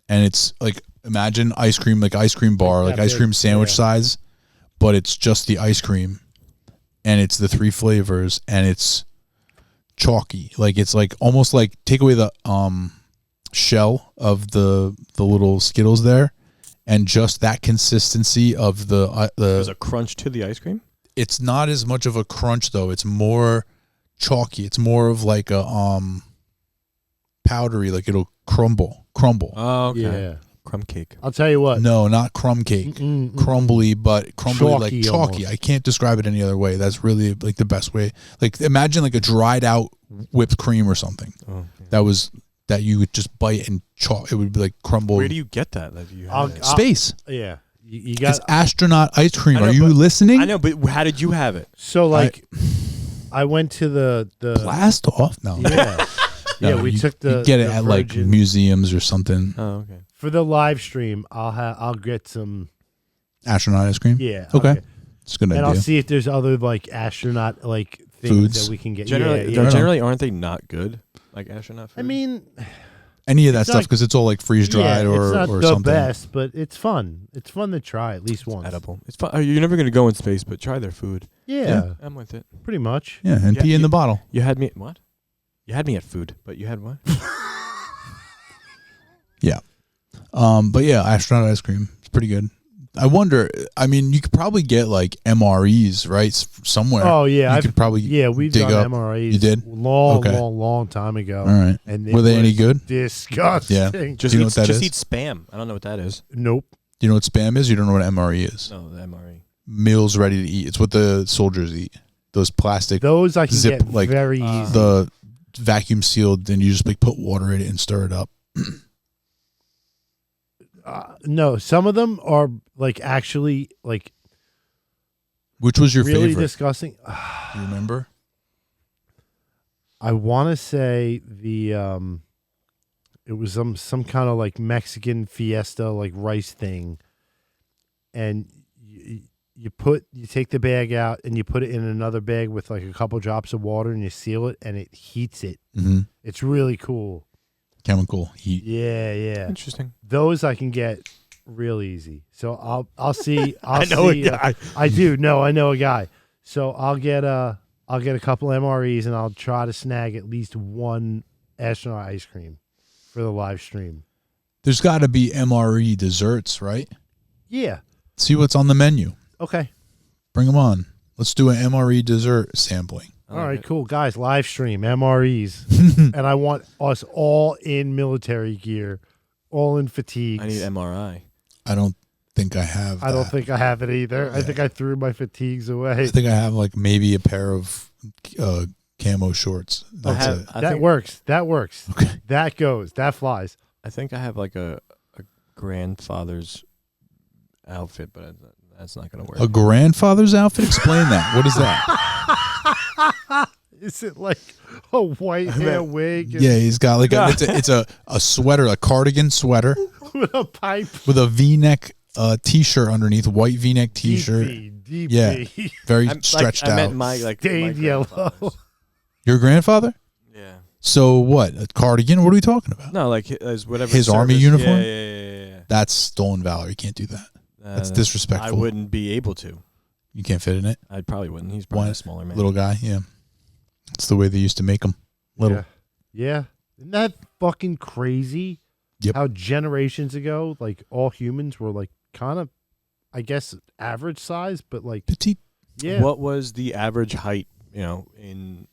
And it's like, imagine ice cream, like ice cream bar, Like like that ice big, cream sandwich yeah. size, but it's just the ice cream, and it's the 3 flavors, and it's chalky. Like it's like almost like take away the shell of the little Skittles there, and just that consistency of There's a crunch to the ice cream. It's not as much of a crunch though. It's more chalky. It's more of like a powdery, like it'll crumble. Oh, okay. Yeah. Crumb cake. I'll tell you what. No, not crumb cake. Crumbly, but crumbly like Chalky chalky. almost. I can't describe it any other way. That's really like the best way. Like imagine like a dried out whipped cream or something. Oh, yeah. That you would just bite and chalk. It would be like crumble. Where do you get that? Like, you I'll- have it? Space. Yeah. You It's got astronaut ice cream. I know, Are you but- listening? I know, but how did you have it? so like I went to the Blast off? No. yeah. No, Yeah, we you- took the you get it the at like Virgin- museums or something. Oh, okay. for the live stream. I'll get some Astronaut ice cream. yeah. Okay. It's a good And I'll idea. see if there's other like astronaut like things Foods. that we can get. Generally, yeah. generally, aren't they not good? Like astronaut food? I mean, Any of that it's stuff not- because it's all like freeze dried yeah, or it's not or the something. best, but it's fun. It's fun to try at least once. edible. It's fun. You're never going to go in space, but try their food. Yeah, I'm with it. pretty much. Yeah, and Yeah, pee in the bottle. You had me at what? You had me at food, but you had what? But yeah, astronaut ice cream. It's pretty good. I wonder. I mean, you could probably get like MREs right somewhere. Oh yeah, you I've, could probably we've dig done up. MRAs. You did? long, Okay. long time ago. All right. And Were it they any was good? Disgusting. Just Do you know eat, what that just is? eat spam. I don't know what that is. Nope. Do you know what spam is? You don't know what MRE is? No, the MRE. Meals ready to eat. It's what the soldiers eat. Those plastic, Those I can Zip, get like, very easy. the vacuum sealed, and you just like put water in it and stir it up. No, some of them are like actually like Which was your really favorite? disgusting. Do you remember? I want to say the it was some kind of like Mexican fiesta like rice thing, and you take the bag out and you put it in another bag with like a couple drops of water and you seal it and it heats it. Mm-hmm. It's really cool. Chemical heat. Yeah. Interesting. Those I can get real easy. So I'll see. I know a guy. I do. No, I know a guy. So I'll get a couple MREs and I'll try to snag at least one astronaut ice cream for the live stream. There's got to be MRE desserts, right? Yeah. See what's on the menu. Okay. Bring them on. Let's do an MRE dessert sampling. All right, cool. Guys, live stream, MREs. And I want us all in military gear, all in fatigues. I need MRI. I don't think I have. I don't that. think I have it either. I think I threw my fatigues away. I think I have like maybe a pair of camo shorts. That's it. That works. That works. Okay. That goes. That flies. I think I have like a grandfather's outfit, but that's not going to work. A grandfather's outfit? Explain that. What is that? Is it like a white hair wig and Yeah, he's got like it's a sweater, a cardigan sweater with a pipe? with a V-neck t-shirt underneath, white V-neck t-shirt. DP. Yeah. Very stretched I out. meant my Stained my yellow. grandfather's. Your grandfather? Yeah. So what? A cardigan? What are we talking about? No, like his whatever. His army service- uniform? Yeah. That's stolen valor. You can't do that. That's disrespectful. I wouldn't be able to. You can't fit in it. I probably wouldn't. He's probably Why? a smaller man. Little guy, yeah. That's the way they used to make them. Little. Yeah. Isn't that fucking crazy? Yep. How generations ago, like all humans were like kind of, I guess, average size, but like, Petite. yeah. What was the average height? You know, in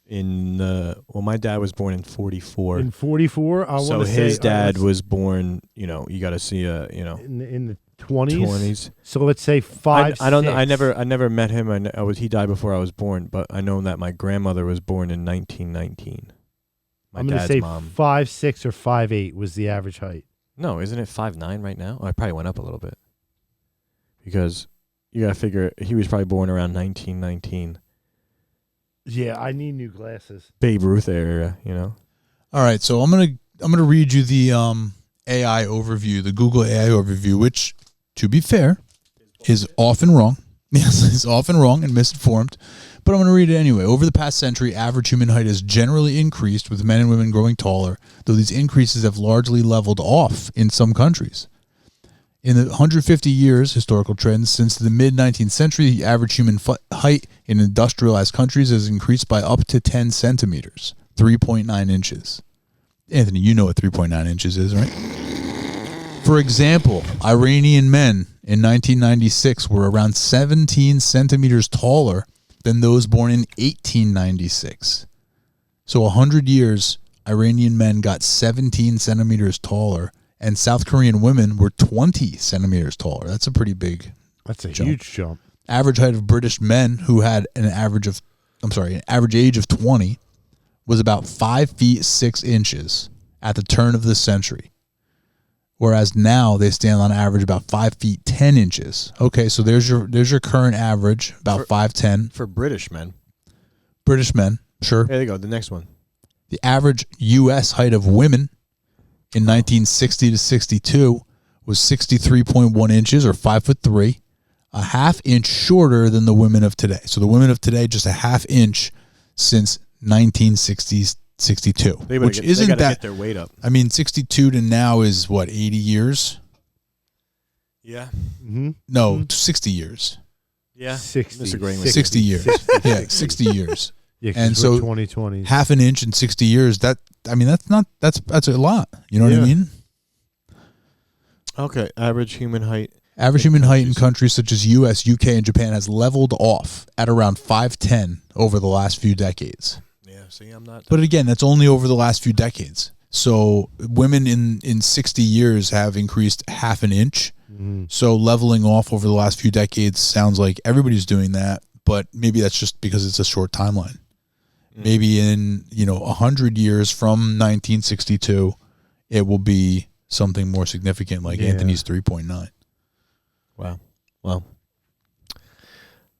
well, my dad was born in 44. In 44, I so want to say his dad was born. You know, you got to see in the 20s. 20s. So let's say five. I don't know. I 6. never met him. He died before I was born, but I know that my grandmother was born in 1919. My I'm gonna dad's say mom. 5'6" or 5'8" was the average height. No, isn't it 5'9" right now? Oh, I probably went up a little bit. Because you gotta figure he was probably born around 1919. Yeah, I need new glasses. Babe Ruth era, you know. All right, so I'm gonna read you the AI overview, the Google AI overview, which, to be fair, is often wrong. Yes, is often wrong and misinformed. But I'm going to read it anyway. Over the past century, average human height has generally increased, with men and women growing taller, though these increases have largely leveled off in some countries. In the 150 years, historical trends, since the mid-19th century, the average human height in industrialized countries has increased by up to 10 centimeters, 3.9 inches. Anthony, you know what 3.9 inches is, right? For example, Iranian men in 1996 were around 17 centimeters taller than those born in 1896. So 100 years, Iranian men got 17 centimeters taller, and South Korean women were 20 centimeters taller. That's a pretty big That's a jump. huge jump. Average height of British men who had an average age of 20 was about 5 feet 6 inches at the turn of the century. Whereas now they stand on average about 5 feet 10 inches. Okay, so there's your current average, about 5'10". For British men. British men, sure. There you go. The next one. The average U.S. height of women in 1960 to 62 was 63.1 inches or 5'3", a half inch shorter than the women of today. So the women of today just a half inch since 1962, which isn't they that. get their weight up. I mean, 62 to now is what, 80 years? Yeah. Mm-hmm. No, 60 years. Yeah. 60. Disagreeing with 60 years. Yeah, 60 years. Yeah, And and so- so 2020. Half an inch in 60 years. That's a lot. You know what I Yeah. mean? Okay. Average human height. Average human height in countries such as U.S., U.K., and Japan has leveled off at around 5'10" over the last few decades. Yeah. See, I'm not. But again, that's only over the last few decades. So women in 60 years have increased half an inch. Mhm. So leveling off over the last few decades sounds like everybody's doing that, but maybe that's just because it's a short timeline. Maybe in 100 years from 1962, it will be something more significant, like Yeah. Anthony's 3.9. Wow. Well.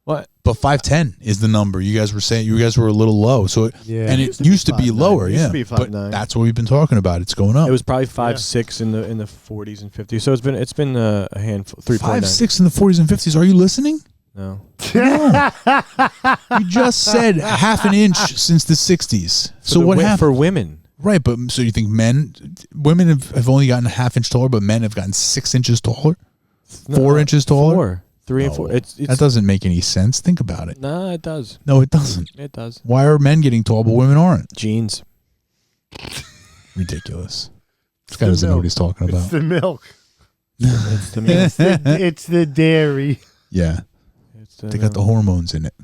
What? But 5'10" is the number. You guys were saying you guys were a little low. So Yeah. and it used to be 5'9". lower, It used yeah. to be But 5'9". that's what we've been talking about. It's going up. It was probably 5'6" in the 40s and 50s. So it's been a handful. 3.9. 5'6" in the 40s and 50s. Are you listening? No. You just said half an inch since the 60s. So what happened? For women? Right, but so you think women have only gotten a half inch taller, but men have gotten 6 inches taller? 4 inches taller? 4, 3 and No. 4. It's That doesn't make any sense. Think about it. Nah, it does. No, it doesn't. It does. Why are men getting tall, but women aren't? Jeans. Ridiculous. This guy doesn't know what he's talking It's about. the milk. It's the It's the dairy. Yeah, they got the hormones in it.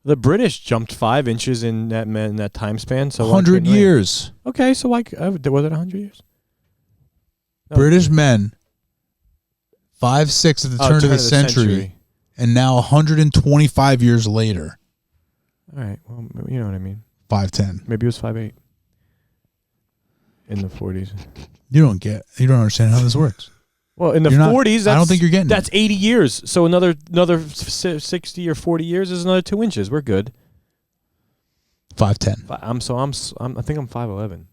The British jumped 5 inches in that time span. So why 100 couldn't we? years. Okay, so was it 100 years? No. British men, 5'6" at the turn of the century, and now 125 years later, All right. Well, you know what I mean. 5'10". Maybe it was 5'8". In the 40s. You don't understand how this works. Well, in the You're not- 40s, I don't think you're getting that's 80 years. So another 60 or 40 years is another 2 inches. We're good. 5'10". I think I'm 5'11".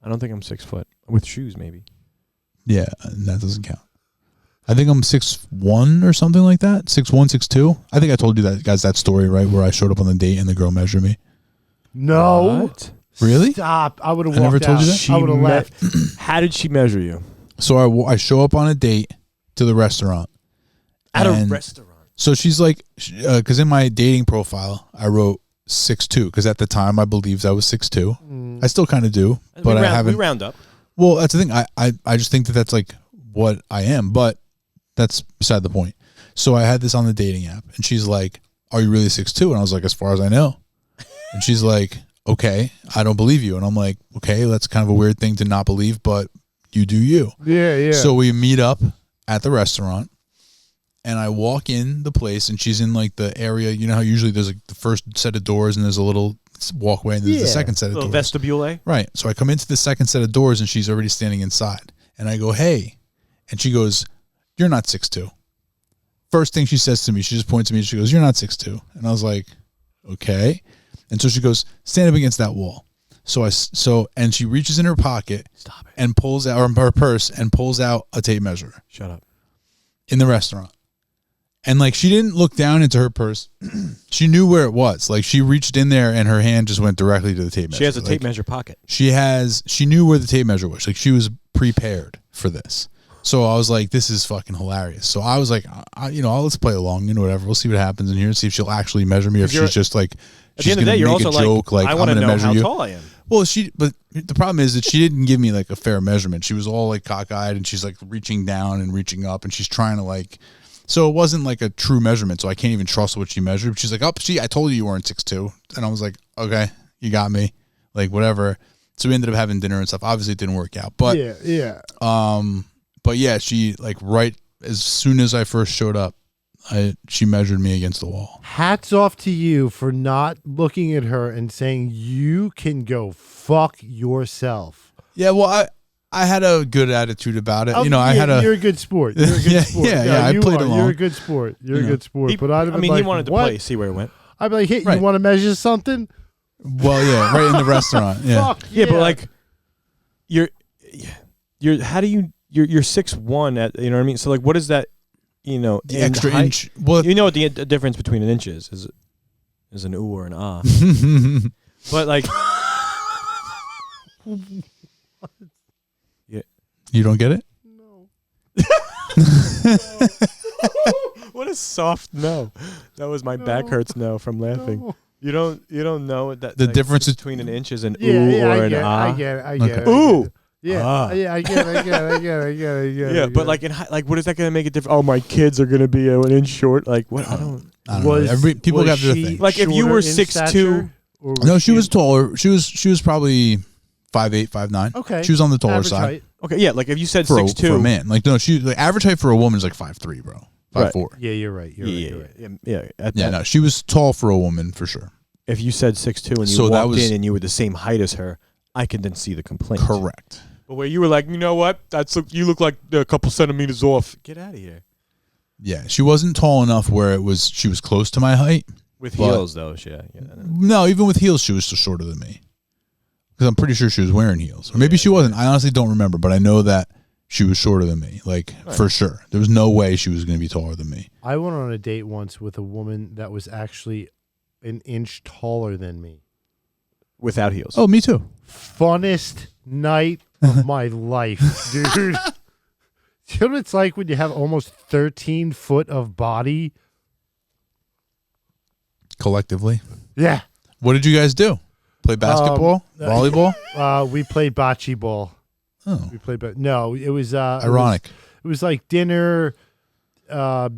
I don't think I'm 6 foot with shoes. Maybe. Yeah, and that doesn't count. I think I'm 6'1" or something like that. 6'1", 6'2". I think I told you that story, right, where I showed up on the date and the girl measured me. No. What? Really? Stop. I would have I never walked told out. you that? I would have left. How did she measure you? So I show up on a date to the restaurant. At a and restaurant. So she's like, because in my dating profile, I wrote 6'2", because at the time I believed I was 6'2". I still kind of do, but I haven't. We round up. Well, that's the thing. I just think that that's like what I am, but that's beside the point. So I had this on the dating app, and she's like, "Are you really 6'2"? And I was like, "As far as I know." And she's like, "Okay, I don't believe you." And I'm like, "Okay, that's kind of a weird thing to not believe, but you do you." Yeah, yeah. So we meet up at the restaurant, and I walk in the place, and she's in like the area. You know how usually there's like the first set of doors, and there's a little walkway, and there's the second set of Little doors. vestibule. Right. So I come into the second set of doors, and she's already standing inside. And I go, "Hey," and she goes, "You're not 6'2". First thing she says to me, she just points at me, and she goes, "You're not 6'2". And I was like, "Okay." And so she goes, "Stand up against that wall." And she reaches in her pocket and pulls out, or her purse, and pulls out a tape measure Shut up. in the restaurant. And like, she didn't look down into her purse. She knew where it was. Like, she reached in there and her hand just went directly to the tape measure. She has a Like, tape measure pocket. she knew where the tape measure was. Like, she was prepared for this. So I was like, this is fucking hilarious. So I was like, let's play along and whatever. We'll see what happens in here and see if she'll actually measure me or if she's just like, At the she's end of the going day, to you're make also a joke. Like, I I'm want going to to know measure how you. tall I am. Well, but the problem is that she didn't give me like a fair measurement. She was all like cockeyed and she's like reaching down and reaching up and she's trying to like, so it wasn't like a true measurement. So I can't even trust what she measured. She's like, "Oh, I told you weren't 6'2". And I was like, "Okay, you got me." Like, whatever. So we ended up having dinner and stuff. Obviously it didn't work out, but yeah. But yeah, she like right as soon as I first showed up, she measured me against the wall. Hats off to you for not looking at her and saying you can go fuck yourself. Yeah, well, I had a good attitude about it. You're a good sport. You're a good sport. I played along. You're a good sport. You're a good sport. But he wanted to play, see where it went. I'd be like, hey, Right. you want to measure something? Well, yeah, right in the restaurant. Yeah. Fuck Yeah, but like, you're 6'1" at, you know what I mean? So like, what is that? You know, The in extra height? inch. Well, You know what the difference between an inch is an ooh or an ah. But like, you don't get it? what a soft no. That was my back hurts no from laughing. No. You don't know that The difference between an inch is an Yeah, ooh yeah, or I an get it. ah. I get it. I get it. Ooh. Yeah, Ah. yeah, I get it. Yeah, but like like, what is that gonna make it different? Oh, my kids are gonna be an inch short. Like, what? I don't. I don't know. People was got their she thing. Like, if you shorter were in 6'2", stature, or No, she was taller. She was probably 5'8", 5'9". Okay. She was on the taller average side height. Okay, yeah. Like if you said for 6'2", a man. Like no, she the average height for a woman is like 5'3", bro. 5'4". Yeah, you're right. You're right. yeah. Yeah, no, she was tall for a woman for sure. If you said 6'2" and you So that walked was- in and you were the same height as her, I could then see the complaint. Correct. But where you were like, you know what? You look like a couple centimeters off. Get out of here. Yeah, she wasn't tall enough where she was close to my height. With But- heels though, yeah. No, even with heels, she was still shorter than me. Because I'm pretty sure she was wearing heels, or maybe she wasn't. I honestly don't remember, but I know that she was shorter than me, like for sure. There was no way she was going to be taller than me. I went on a date once with a woman that was actually an inch taller than me. Without heels. Oh, me too. Funnest night of my life, dude. You know what it's like when you have almost 13 foot of body? Collectively, Yeah. what did you guys do? Play basketball, volleyball? We played bocce ball. Oh, We played, no, it was ironic. It was like dinner,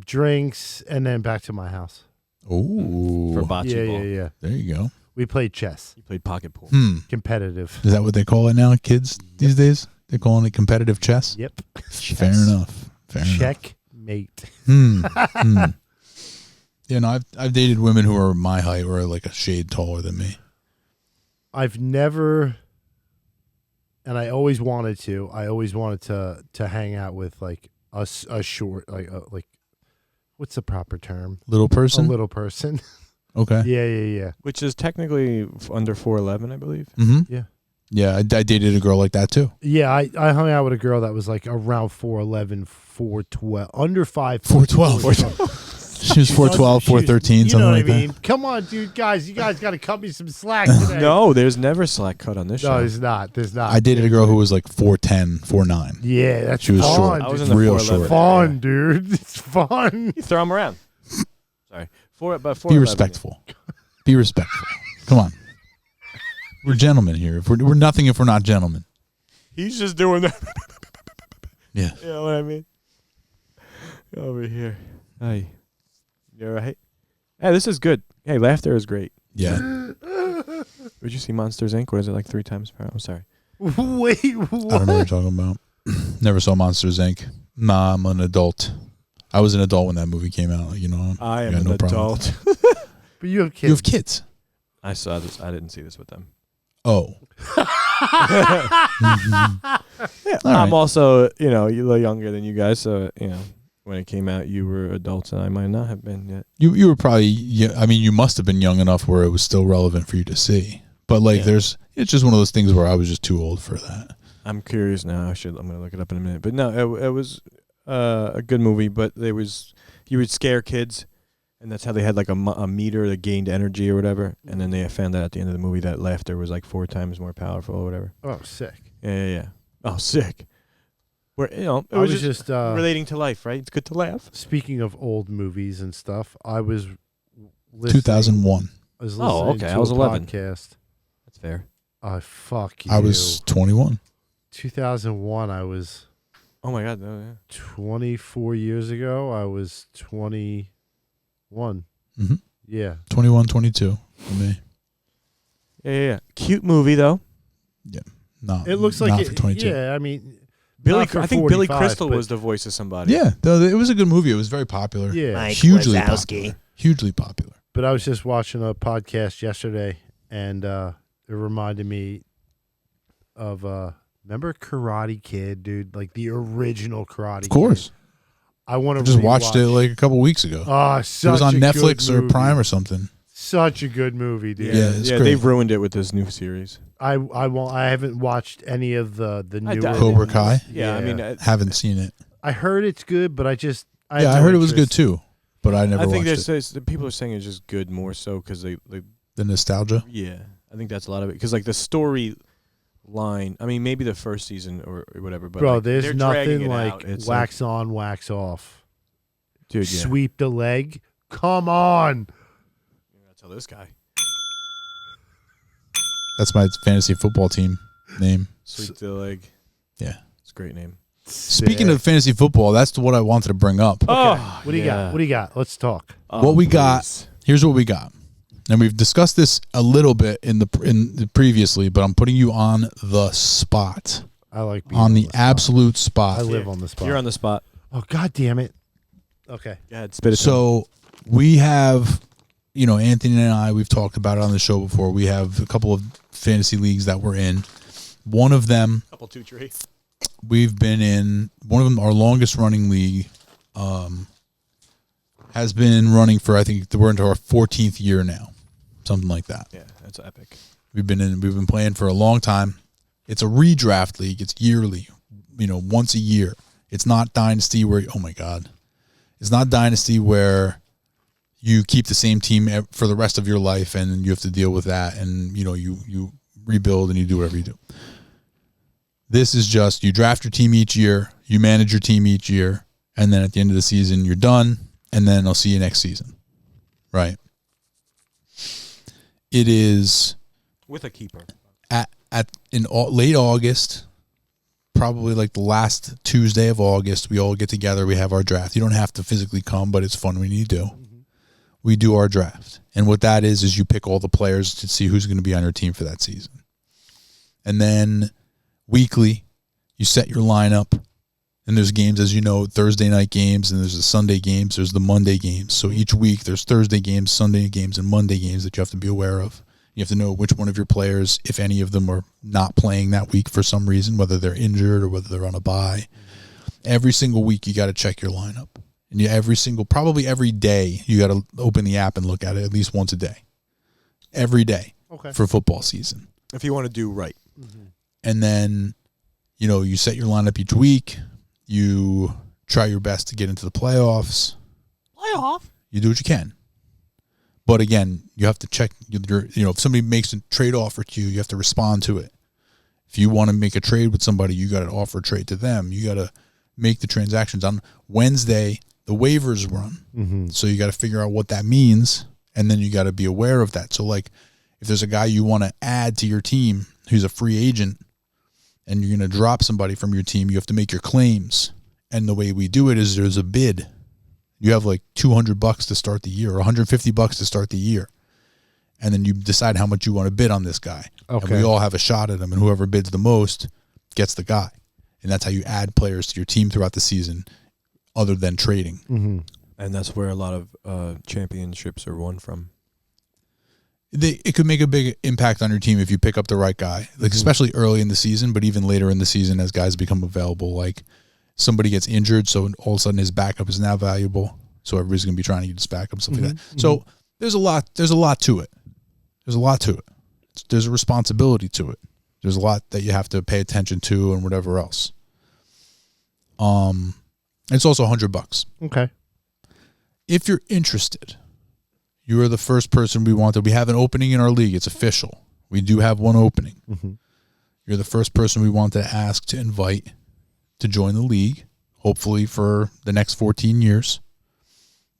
drinks, and then back to my house. Oh, For bocce ball. Yeah. there you go. We played chess, You played pocket pool. competitive. Is that what they call it now, kids these days? They're calling it competitive chess. Yep. Fair enough. Fair enough. Checkmate. Yeah, no, I've dated women who are my height or like a shade taller than me. I've never, and I always wanted to. I always wanted to hang out with like a short, like what's the proper term? Little person. A little person. Okay. Yeah. Which is technically under 4'11", I believe. Mm-hmm. Yeah. Yeah, I dated a girl like that too. Yeah, I hung out with a girl that was like around 4'11", 4'12", under 5. 4'12". She was 4'12", 4'13", You know something what like I mean? that. Come on, dude, guys. You guys got to cut me some slack today. No, there's never slack cut on this No, show. there's not. There's not. I dated a girl who was like 4'10", 4'9". Yeah, that's She was fun. short. I was dude. in the Real 4'11". short. Fun, dude. It's fun. You throw them around. Sorry. But 4'11". Be respectful. Be respectful. Come on. We're gentlemen here. We're nothing if we're not gentlemen. He's just doing that. Yeah. You know what I mean? Over here. Hey. You all right? Hey, this is good. Hey, laughter is great. Yeah. Would you see Monsters, Inc.? What is it, like 3 times per hour? I'm sorry. Wait, I don't know what you're talking about. Never saw Monsters, Inc. Nah, I'm an adult. I was an adult when that movie came out. You know, I am got an no problem with adult. But you have kids. You have kids. I saw this. I didn't see this with them. Oh. Yeah, All I'm right. also, a little younger than you guys, so, when it came out, you were adults, and I might not have been yet. You were probably, you must have been young enough where it was still relevant for you to see. But like, Yeah. it's just one of those things where I was just too old for that. I'm curious now. I'm going to look it up in a minute. But no, it was a good movie, but you would scare kids, and that's how they had like a meter that gained energy or whatever. And then they found out at the end of the movie that laughter was like 4 times more powerful or whatever. Oh, sick. Yeah. Oh, sick. Where, it I was was just relating to life, right? It's good to laugh. speaking of old movies and stuff. I was listening. 2001. I was Oh, listening okay. to I was a 11. podcast. That's fair. Oh, fuck you. I was 21. 2001. I was Oh, my God. No, yeah. 24 years ago. I was 21. Mm-hmm. Yeah. 21, 22 for me. Yeah. Cute movie, though. No, It looks like not it, for 22. yeah. I mean, I think Billy 45, Crystal but- was the voice of somebody. Yeah, it was a good movie. It was very popular. Yeah. Mike Hugely Wazowski. popular. Hugely popular. But I was just watching a podcast yesterday, and it reminded me of remember Karate Kid, dude, like the original Karate Kid. Of course. I want I to just watched it like a couple weeks ago. Oh, It was on Netflix or Prime or something. Such a good movie, dude. Yeah, it's great. they've ruined it with this new series. I haven't watched any of the newer Cobra ones. Kai? Yeah, I mean, Haven't seen it. I heard it's good, but I had I no heard it was good interest. too, but I never I think watched it. the people are saying it's just good more so because they The nostalgia. yeah, I think that's a lot of it because like the story line. I mean, maybe the first season or whatever, but Bro, like, there's they're dragging nothing it like out. It's wax on, wax off. dude. Yeah, Sweep the leg. Come on. I gotta tell this guy. That's my fantasy football team name. Sweep the leg. Yeah. It's a great name. Speaking of fantasy football, that's what I wanted to bring up. Oh, What do you got? What do you got? Let's talk. What we got- Here's what we got. And we've discussed this a little bit in the previously, but I'm putting you on the spot. I like being On the spot. absolute spot. I live on the spot. You're on the spot. Oh, God damn it. Okay. Go ahead, spit it. So we have, Anthony and I, we've talked about it on the show before. We have a couple of fantasy leagues that we're in. One of them, couple 2-3. we've been in. One of them, our longest running league, has been running for, I think we're into our 14th year now, something like that. Yeah, that's epic. We've been playing for a long time. It's a redraft league. It's yearly, once a year. It's not Dynasty where, oh my God. It's not Dynasty where you keep the same team for the rest of your life and you have to deal with that and, you rebuild and you do whatever you do. This is just you draft your team each year, you manage your team each year, and then at the end of the season, you're done, and then I'll see you next season. Right? It is With a keeper. in late August, probably like the last Tuesday of August, we all get together. We have our draft. You don't have to physically come, but it's fun when you do. Mm-hmm. We do our draft. And what that is you pick all the players to see who's going to be on your team for that season. And then weekly, you set your lineup. And there's games, as you know, Thursday night games, and there's the Sunday games, there's the Monday games. So each week there's Thursday games, Sunday games, and Monday games that you have to be aware of. You have to know which one of your players, if any of them are not playing that week for some reason, whether they're injured or whether they're on a bye. Every single week you got to check your lineup. And probably every day, you got to open the app and look at it at least once a day. Every day for football season. If you want to do right. And then, you set your lineup each week. You try your best to get into the playoffs. You do what you can. But again, you have to check if somebody makes a trade offer to you, you have to respond to it. If you want to make a trade with somebody, you got to offer a trade to them. You got to make the transactions. On Wednesday, the waivers run. Mm-hmm. So you got to figure out what that means, and then you got to be aware of that. So like if there's a guy you want to add to your team who's a free agent and you're going to drop somebody from your team, you have to make your claims. And the way we do it is there's a bid. You have like $200 to start the year, or $150 to start the year. And then you decide how much you want to bid on this guy. Okay. And we all have a shot at him, and whoever bids the most gets the guy. And that's how you add players to your team throughout the season other than trading. Mm-hmm. And that's where a lot of championships are won from. It could make a big impact on your team if you pick up the right guy, like especially early in the season, but even later in the season as guys become available. Like somebody gets injured, so all of a sudden his backup is now valuable. So everybody's going to be trying to use his backup, stuff like that. So there's a lot to it. There's a lot to it. There's a responsibility to it. There's a lot that you have to pay attention to and whatever else. It's also $100. Okay. If you're interested, you are the first person we wanted. We have an opening in our league. It's official. We do have one opening. Mm-hmm. You're the first person we want to ask to invite to join the league, hopefully for the next 14 years.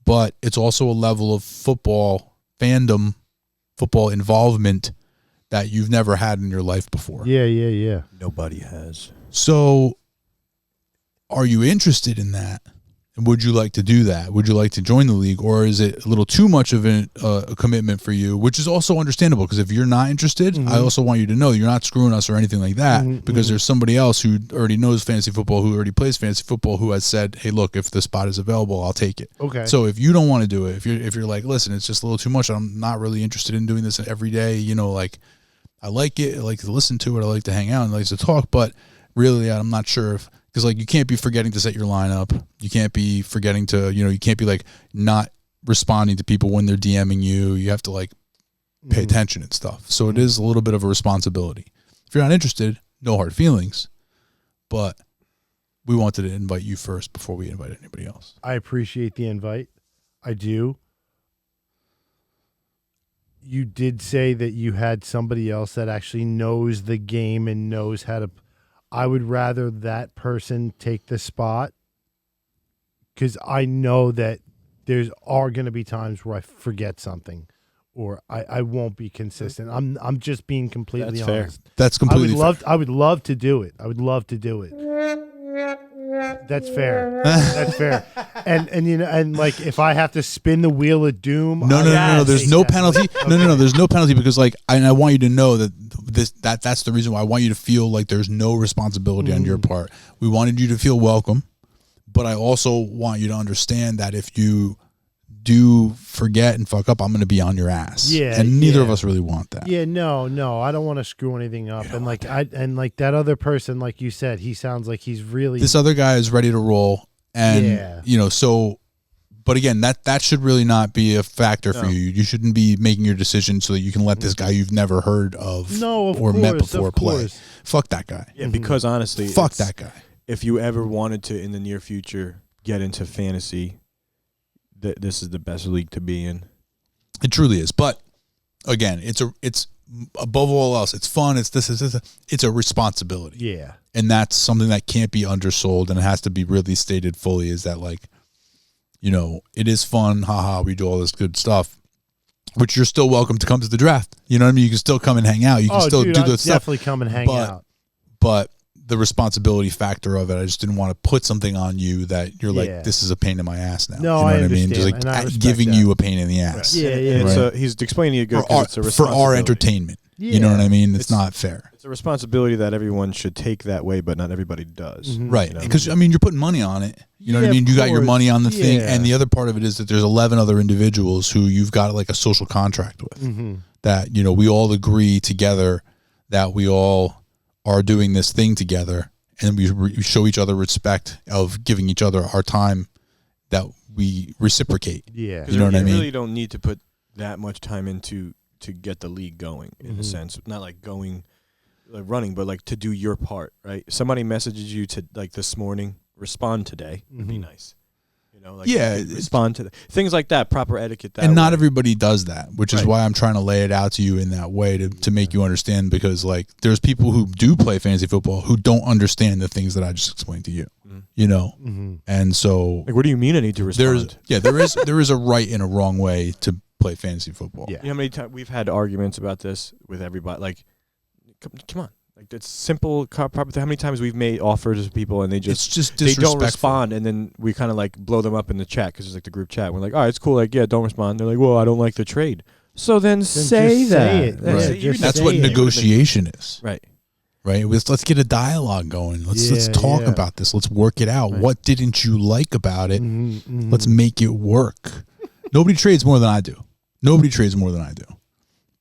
But it's also a level of football fandom, football involvement that you've never had in your life before. Yeah. Nobody has. So are you interested in that? And would you like to do that? Would you like to join the league? Or is it a little too much of a commitment for you, which is also understandable, because if you're not interested, I also want you to know you're not screwing us or anything like that, because there's somebody else who already knows fantasy football, who already plays fantasy football, who has said, hey, look, if the spot is available, I'll take it. Okay. So if you don't want to do it, if you're like, listen, it's just a little too much, I'm not really interested in doing this every day, like I like it, I like to listen to it, I like to hang out and I like to talk, but really I'm not sure if, because like you can't be forgetting to set your lineup. You can't be forgetting to, you can't be like not responding to people when they're DMing you. You have to like pay attention and stuff. So it is a little bit of a responsibility. If you're not interested, no hard feelings, but we wanted to invite you first before we invite anybody else. I appreciate the invite. I do. You did say that you had somebody else that actually knows the game and knows how to. I would rather that person take the spot, because I know that are going to be times where I forget something, or I won't be consistent. I'm just being completely That's fair. honest. That's completely fair. I would love to do it. I would love to do it. That's fair. That's fair. And like if I have to spin the wheel of doom, No. There's no penalty. No. There's no penalty, because like I want you to know that that's the reason why I want you to feel like there's no responsibility on your part. We wanted you to feel welcome, but I also want you to understand that if you do forget and fuck up, I'm going to be on your ass. Yeah, and neither of us really want that. Yeah, no, I don't want to screw anything up. And like that other person, like you said, he sounds like he's really This other guy is ready to roll, and so. But again, that should really not be a factor for you. You shouldn't be making your decision so that you can let this guy you've never heard of or met before play. Fuck that guy. Yeah, because honestly, fuck that guy. If you ever wanted to in the near future get into fantasy, this is the best league to be in. It truly is. But again, it's above all else, it's fun. It's a responsibility. Yeah, and that's something that can't be undersold, and it has to be really stated fully. Is that like, it is fun. Haha, we do all this good stuff, which you're still welcome to come to the draft. You know what I mean? You can still come and hang out. You can still do this stuff. Definitely come and hang out. But the responsibility factor of it, I just didn't want to put something on you that you're like, this is a pain in my ass now. No, you know I what understand. I mean? Just like giving you a pain in the ass. Yeah. Right. He's explaining it good because it's a responsibility. For our entertainment. Yeah. You know what I mean? It's not fair. It's a responsibility that everyone should take that way, but not everybody does. Mm-hmm. Right. Because, you're putting money on it. You know what I mean? You got your money on the thing. And the other part of it is that there's 11 other individuals who you've got like a social contract with. That, we all agree together that we all are doing this thing together. And we show each other respect of giving each other our time that we reciprocate. Yeah. You know what I mean? You really don't need to put that much time into to get the league going, in a sense. Not like going, like running, but like to do your part, right? Somebody messages you to like this morning, respond today. Would be nice. Respond to things like that, proper etiquette. And not everybody does that, which is why I'm trying to lay it out to you in that way to make you understand, because like there's people who do play fantasy football who don't understand the things that I just explained to you, and so like, what do you mean I need to respond? There is a right and a wrong way to play fantasy football. Yeah. You know how many times we've had arguments about this with everybody? Like, come on. Like, it's simple. How many times we've made offers to people and they don't respond, and then we kind of like blow them up in the chat because it's like the group chat. We're like, all right, it's cool. Like, yeah, don't respond. They're like, well, I don't like the trade. So then say that. Say it. Right. That's what negotiation is. Right. Right. Let's get a dialogue going. Let's talk about this. Let's work it out. Right. What didn't you like about it? Let's make it work. Nobody trades more than I do.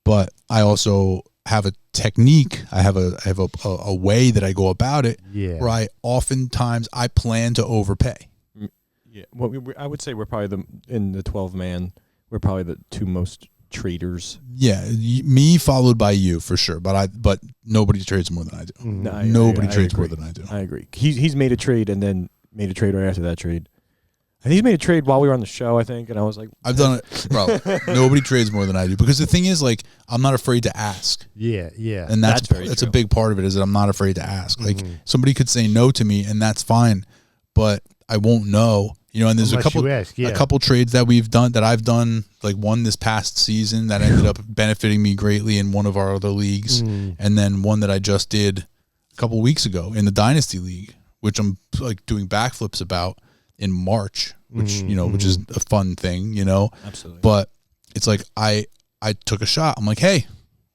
But I also have a technique. I have a way that I go about it. Yeah. Where I plan to overpay. Yeah. Well, I would say we're probably in the 12-man. We're probably the two most traders. Yeah, me followed by you for sure. But nobody trades more than I do. No, nobody trades more than I do. I agree. He's made a trade and then made a trade right after that trade. And he's made a trade while we were on the show, I think, and I was like, I've done it, bro. Nobody trades more than I do, because the thing is, like, I'm not afraid to ask. Yeah. And that's a big part of it, is that I'm not afraid to ask. Like, somebody could say no to me, and that's fine, but I won't know. And there's a couple trades that I've done, like one this past season that ended up benefiting me greatly in one of our other leagues, and then one that I just did a couple weeks ago in the Dynasty League, which I'm like doing backflips about. in March, which which is a fun thing, Absolutely. But it's like I took a shot. I'm like, hey,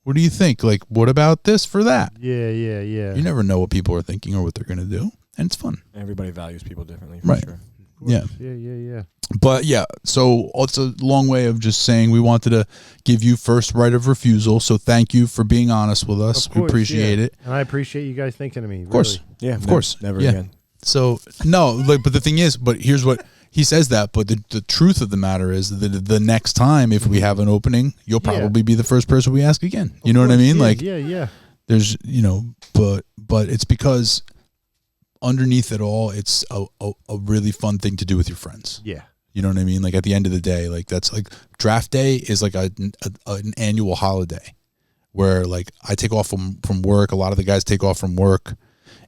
what do you think? Like, what about this for that? Yeah. You never know what people are thinking or what they're gonna do, and it's fun. Everybody values people differently, for Right. sure. Yeah. Yeah. But yeah, so it's a long way of just saying we wanted to give you first right of refusal. So thank you for being honest with us. Of course, We appreciate yeah. it. And I appreciate you guys thinking of me. Of course. Yeah, Of course. Never Yeah. again. So no, but the thing is, but here's what he says that, but the truth of the matter is that the next time if we have an opening, you'll probably be the first person we ask again. You know what I mean? Yeah. There's but it's because underneath it all, it's a really fun thing to do with your friends. Yeah. You know what I mean? Like at the end of the day, like that's like draft day is like an annual holiday where like I take off from work. A lot of the guys take off from work,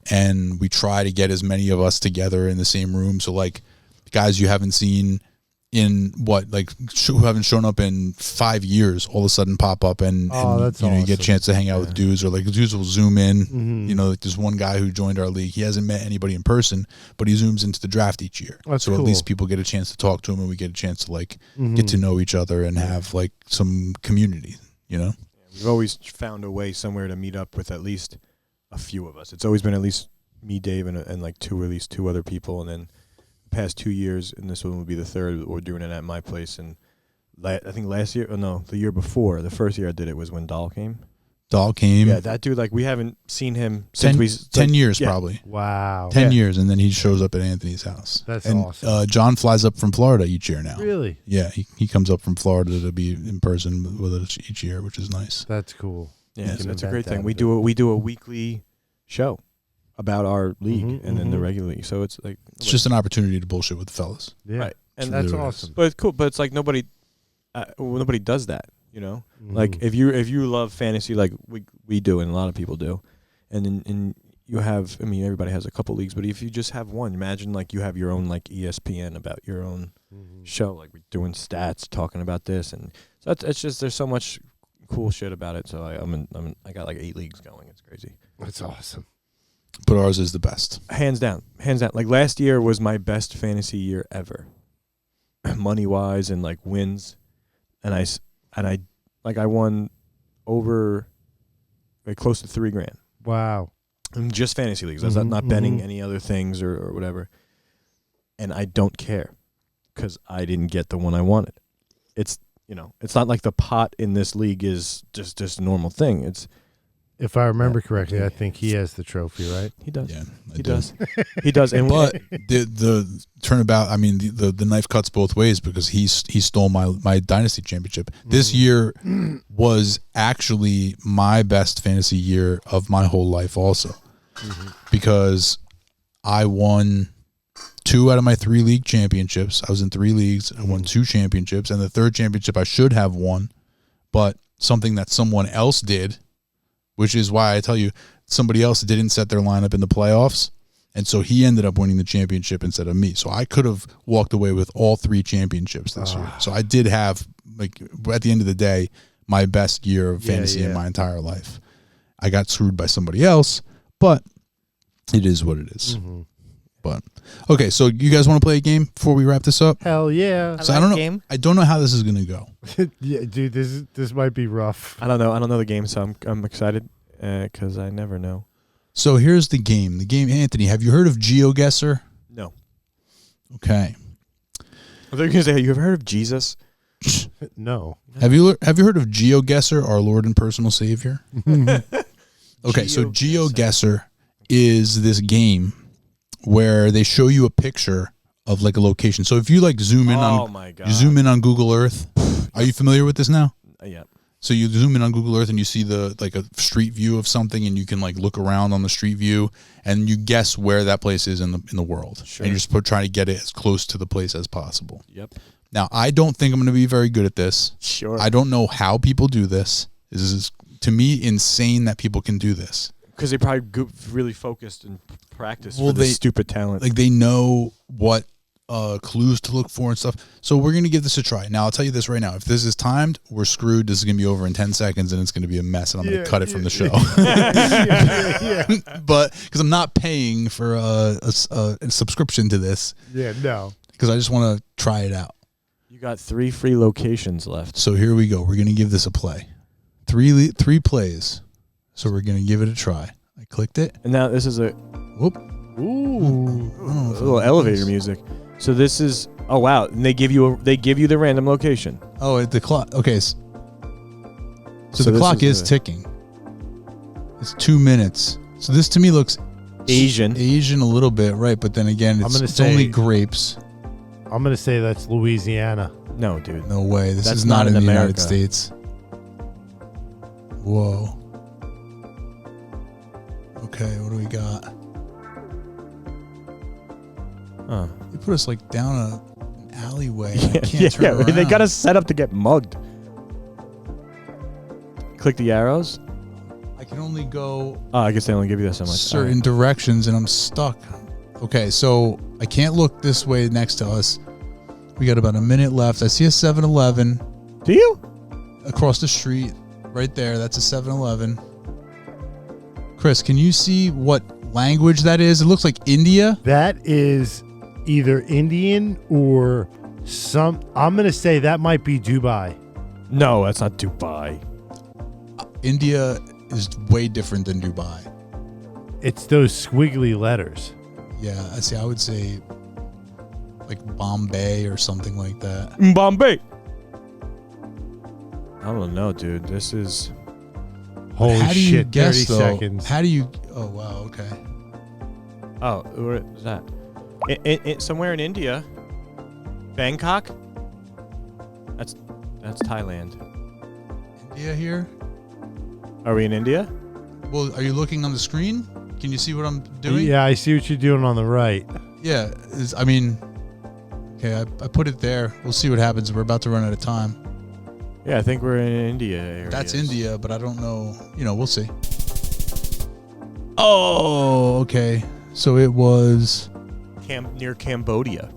and we try to get as many of us together in the same room. So like guys you haven't seen in who haven't shown up in 5 years all of a sudden pop up and that's you get a awesome. chance to hang out with dudes, or like dudes will zoom in. Mm-hmm. Like there's one guy who joined our league. He hasn't met anybody in person, but he zooms into the draft each year. That's so at cool. least people get a chance to talk to him, and we get a chance to like Mm-hmm. get to know each other and have like some community. We've always found a way somewhere to meet up with at least a few of us. It's always been at least me, Dave, and like at least two other people. And then the past 2 years, and this one will be the third, we're doing it at my place. And I think last year, the year before, the first year I did it was when Dahl came. Dahl came. Yeah, that dude, like we haven't seen him since 10 years yeah. probably. Wow. 10 years, and then he shows up at Anthony's house. That's and, awesome. John flies up from Florida each year now. Really? Yeah, he comes up from Florida to be in person with us each year, which is nice. That's cool. Yeah, You so can it's a invent great thing. that We bit. do a weekly show about our league Mhm, and then the mhm. regular league. So it's like It's just an opportunity to bullshit with the fellas. Yeah. Right. And It's that's really what it is. awesome. But it's cool. But it's like nobody does that. Like Mhm. if you love fantasy like we do, and a lot of people do, and then you have, I mean, everybody has a couple leagues, but if you just have one, imagine like you have your own like ESPN about your own Mhm. show, like we're doing stats, talking about this, and so it's just there's so much cool shit about it. So I got like 8 leagues going. It's crazy. That's awesome. But ours is the best. Hands down. Like last year was my best fantasy year ever, money wise and like wins, and I won over like close to $3,000 Wow. in just fantasy leagues. That's Mhm, not betting mhm. any other things or whatever, and I don't care because I didn't get the one I wanted. It's it's not like the pot in this league is just a normal thing. It's If I remember correctly, I think he has the trophy, right? he does. Yeah, He does. He does. And But the turnabout, I mean, the knife cuts both ways because he stole my dynasty championship. This year was actually my best fantasy year of my whole life, also, because I won 2 out of my 3 league championships. I was in 3 leagues. I won 2 championships, and the 3rd championship I should have won, but something that someone else did, which is why I tell you, somebody else didn't set their lineup in the playoffs, and so he ended up winning the championship instead of me. So I could have walked away with all 3 championships this year. So I did have, like, at the end of the day, my best year of fantasy in my entire life. I got screwed by somebody else, but it is what it is. Mm-hmm. But okay, so you guys want to play a game before we wrap this up? Hell yeah. So I don't know. I don't know how this is going to go. Yeah, dude, this might be rough. I don't know the game, so I'm excited because I never know. So here's the game. The game, Anthony, have you heard of GeoGuessr? No. Okay. I thought you were gonna say, you ever heard of Jesus? No. Have you heard of GeoGuessr, our Lord and personal Savior? Okay, so GeoGuessr is this game where they show you a picture of like a location. So if you like zoom in Oh on my god. you zoom in on Google Earth. Are you familiar with this now? Yeah. So you zoom in on Google Earth and you see the like a street view of something, and you can like look around on the street view and you guess where that place is in the world. Sure. And you're just trying to get it as close to the place as possible. Yep. Now, I don't think I'm going to be very good at this. Sure. I don't know how people do this. This is, to me, insane that people can do this. Because they probably really focused and practiced Well, for this stupid talent. Like, they know what clues to look for and stuff. So we're gonna give this a try. Now I'll tell you this right now: if this is timed, we're screwed. This is gonna be over in 10 seconds, and it's gonna be a mess, and I'm gonna cut it from the show. But because I'm not paying for a subscription to this. Yeah, no. Because I just want to try it out. You got 3 free locations left. So here we go. We're gonna give this a play. 3 plays. So we're gonna give it a try. I clicked it. And now this is a Whoop. Ooh. A little elevator music. So this is wow. And they give you the random location. Oh, the clock. Okay. So So the clock this is ticking. It's 2 minutes. So this to me looks Asian. Asian a little bit, right? But then again, it's only grapes. I'm going to say that's Louisiana. No, dude. No way. This That's is not in the America. United States. Whoa. Okay, what do we got? Huh. They put us like down an alleyway. I can't turn Yeah. around. They got us set up to get mugged. Click the arrows. I can only go Oh, I guess they only give you that so much. certain directions and I'm stuck. Okay, so I can't look this way next to us. We got about a minute left. I see a 7-Eleven. Do you? Across the street, right there. That's a 7-Eleven. Chris, can you see what language that is? It looks like India. That is either Indian or some. I'm going to say that might be Dubai. No, that's not Dubai. India is way different than Dubai. It's those squiggly letters. Yeah, I see. I would say like Bombay or something like that. Bombay. I don't know, dude. This is. Holy How do you shit, guess 30 though? seconds. How do you? Oh wow. Okay. Oh, where is that? Somewhere in India. Bangkok. That's Thailand. India here. Are we in India? Well, are you looking on the screen? Can you see what I'm doing? Yeah, I see what you're doing on the right. Yeah. Okay. I put it there. We'll see what happens. We're about to run out of time. Yeah, I think we're in India area. That's India, but I don't know. We'll see. Oh, okay. So it was, Near Cambodia.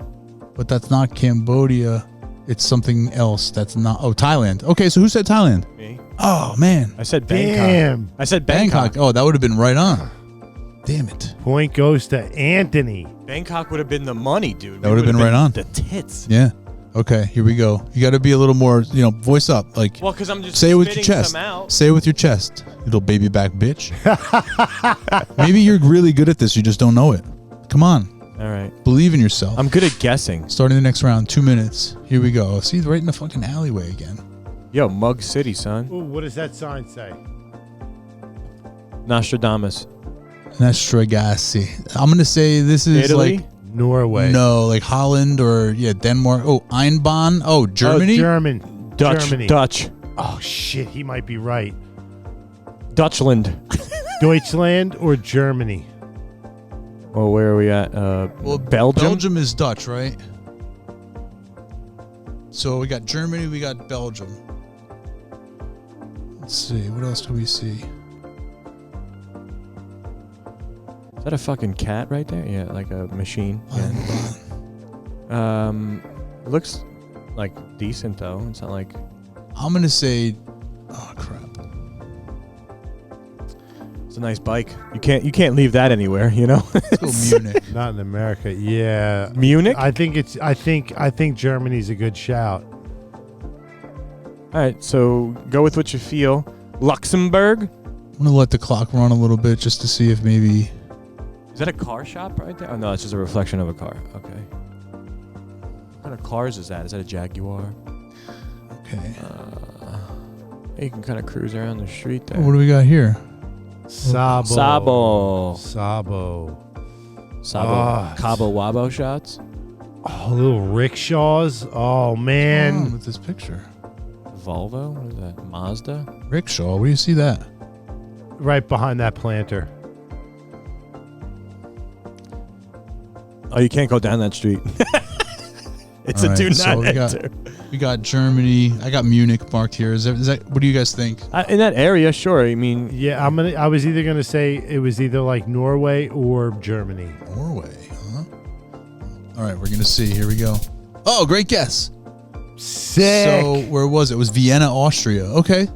but that's not Cambodia. It's something else. That's not. Oh, Thailand. Okay, so who said Thailand? Me. Oh man, I said Bangkok. Damn. I said Bangkok. Bangkok. Oh, that would have been right on. Damn it. Point goes to Anthony. Bangkok would have been the money, dude. That would have been right on. The tits. Yeah. Okay, here we go. You got to be a little more, voice up. Like, Well, because I'm just say it with your spitting chest. some out. Say it with your chest, little baby back bitch. Maybe you're really good at this. You just don't know it. Come on. All right. Believe in yourself. I'm good at guessing. Starting the next round, 2 minutes. Here we go. See, right in the fucking alleyway again. Yo, Mug City, son. Ooh, what does that sign say? Nostradamus. Nastragasi. I'm gonna say this is Italy? like Norway. no, like Holland or Denmark. Oh, Einbahn. Oh, Germany. German. Dutch. Germany. Dutch. Oh, shit. He might be right. Dutchland. Deutschland or Germany? Well, where are we at? Well, Belgium? Belgium is Dutch, right? So we got Germany. We got Belgium. Let's see. What else do we see? Is that a fucking cat right there? Yeah, like a machine. Yeah. Einbahn. It looks like decent though. It's not like I'm gonna say. Oh crap. it's a nice bike. You can't leave that anywhere, you know? Let's go Munich. Not in America. Yeah. Munich? I think Germany's a good shout. All right, so go with what you feel. Luxembourg? I'm gonna let the clock run a little bit just to see if maybe. Is that a car shop right there? Oh no, it's just a reflection of a car. Okay. What kind of cars is that? Is that a Jaguar? Okay. You can kind of cruise around the street there. What do we got here? Sabo. Sabo. Sabo. Sabo. Ah, Cabo Wabo shots. Oh, little rickshaws. Oh, What's going on man. with this picture? Volvo? What is that? Mazda? Rickshaw. Where do you see that? Right behind that planter. Oh, you can't go down that street. It's All a right, do so not we got- enter. We got Germany. I got Munich marked here. Is that? What do you guys think? In that area, sure. I mean, Yeah, I was either gonna say it was either like Norway or Germany. Norway, huh? All right, we're going to see. Here we go. Oh, great guess. Sick. So where was it? It was Vienna, Austria. Okay.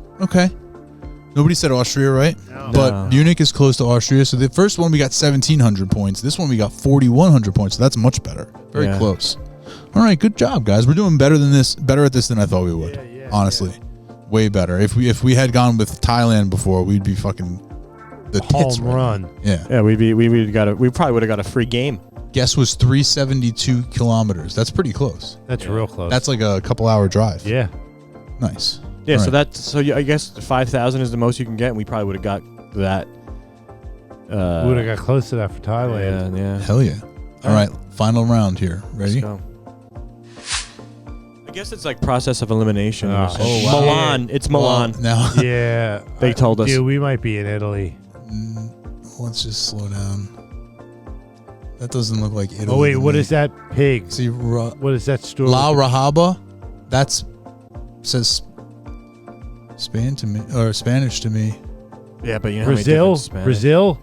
Nobody said Austria, right? No. But Munich is close to Austria. So the first one we got 1,700 points. This one we got 4,100 points. So that's much better. Very close. All right, good job, guys. We're doing better at this than I thought we would. honestly, way better. If we had gone with Thailand before, we'd be fucking the tits home right run. now. Yeah. Yeah, we probably would have got a free game. Guess was 372 kilometers. That's pretty close. That's real close. That's like a couple hour drive. yeah. Nice. Yeah, All so right. I guess 5,000 is the most you can get, and we probably would have got that. We would have got close to that for Thailand. Yeah. Hell yeah. All right, final round here. Ready? Let's go. I guess it's like process of elimination. Oh, oh, wow. Milan. It's Milan. Now, Yeah. They told us. Dude, we might be in Italy. let's just slow down. That doesn't look like Italy. Oh, wait. to What me. is that pig? See, What is that story? La Rahaba? That's says Spain to me or Spanish to me. Yeah, but you know how many Brazil? different Spanish- Brazil?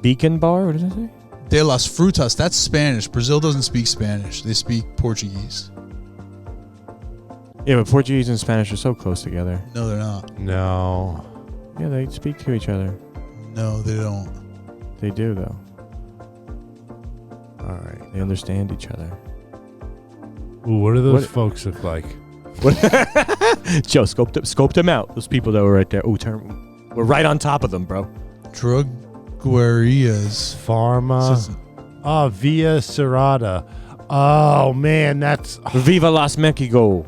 Beacon Bar? What does it say? De las Frutas. That's Spanish. Brazil doesn't speak Spanish. They speak Portuguese. Yeah, but Portuguese and Spanish are so close together. No, they're not. No. Yeah, they speak to each other. No, they don't. They do, though. All right. They understand each other. Ooh, what do those What- folks look like? Joe, scoped them out. Those people that were right there. We're right on top of them, bro. Droguerias. Pharma. Oh, Via Serrata. Oh, man. That's. Viva Las Mexico.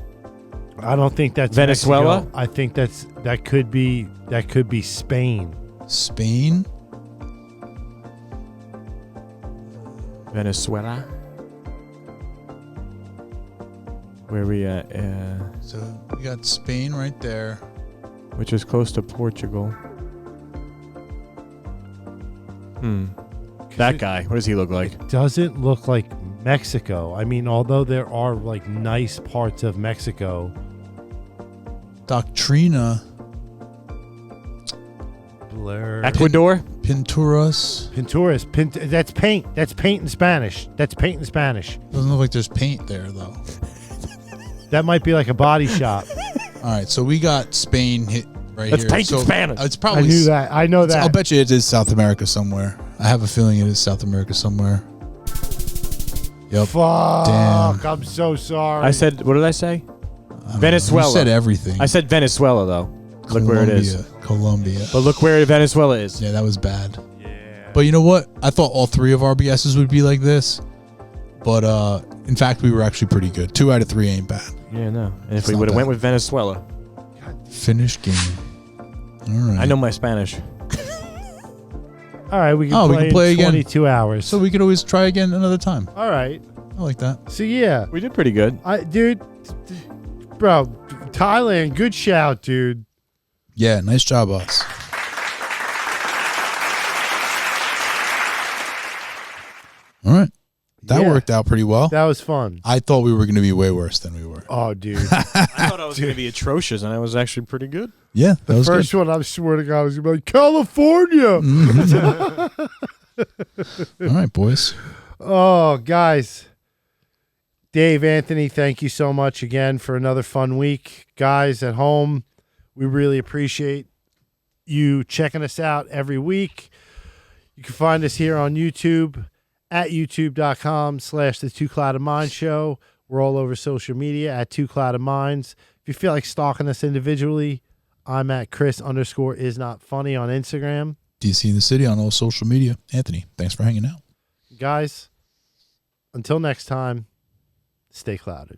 I don't think that's Venezuela? Mexico. I think that could be Spain. Spain? Venezuela. Where we at? So we got Spain right there. Which is close to Portugal. That guy. What does he look like? Doesn't look like Mexico. I mean, although there are like nice parts of Mexico. Doctrina. Blur. Ecuador? Pinturas. Pinturas. That's paint. That's paint in Spanish. That's paint in Spanish. Doesn't look like there's paint there though. That might be like a body shop. All right, so we got Spain hit right Let's here. paint in So Spanish. It's probably I knew that. I know that. I'll bet you it is South America somewhere. I have a feeling it is South America somewhere. Yep. Fuck. Damn. I'm so sorry. I said, what did I say? I don't know. Venezuela. You said everything. I said Venezuela, though. Look where it is. Colombia. But look where Venezuela is. Yeah, that was bad. Yeah. But you know what? I thought all three of our BSs would be like this. But in fact, we were actually pretty good. 2 out of 3 ain't bad. Yeah, no. And It's if we not would have bad. went with Venezuela, Finish game. All right. I know my Spanish. All right, we can Oh, we play, can play in again. 22 hours. So we could always try again another time. all right. I like that. So yeah, We did pretty good. bro, Thailand, good shout, dude. Yeah, nice job, us. All right. That Yeah. worked out pretty well. That was fun. I thought we were going to be way worse than we were. Oh, dude. I thought I was going to be atrocious, and I was actually pretty good. Yeah, that was First one, I swear to God, was gonna be like California. good. All right, boys. Oh, guys. Dave, Anthony, thank you so much again for another fun week. Guys at home, we really appreciate you checking us out every week. You can find us here on YouTube at youtube.com/the Two Clouded Minds Show. We're all over social media at Two Clouded Minds. If you feel like stalking us individually, I'm at Chris_is_not_funny on Instagram. DC in the City on all social media. Anthony, thanks for hanging out. Guys, until next time, stay clouded.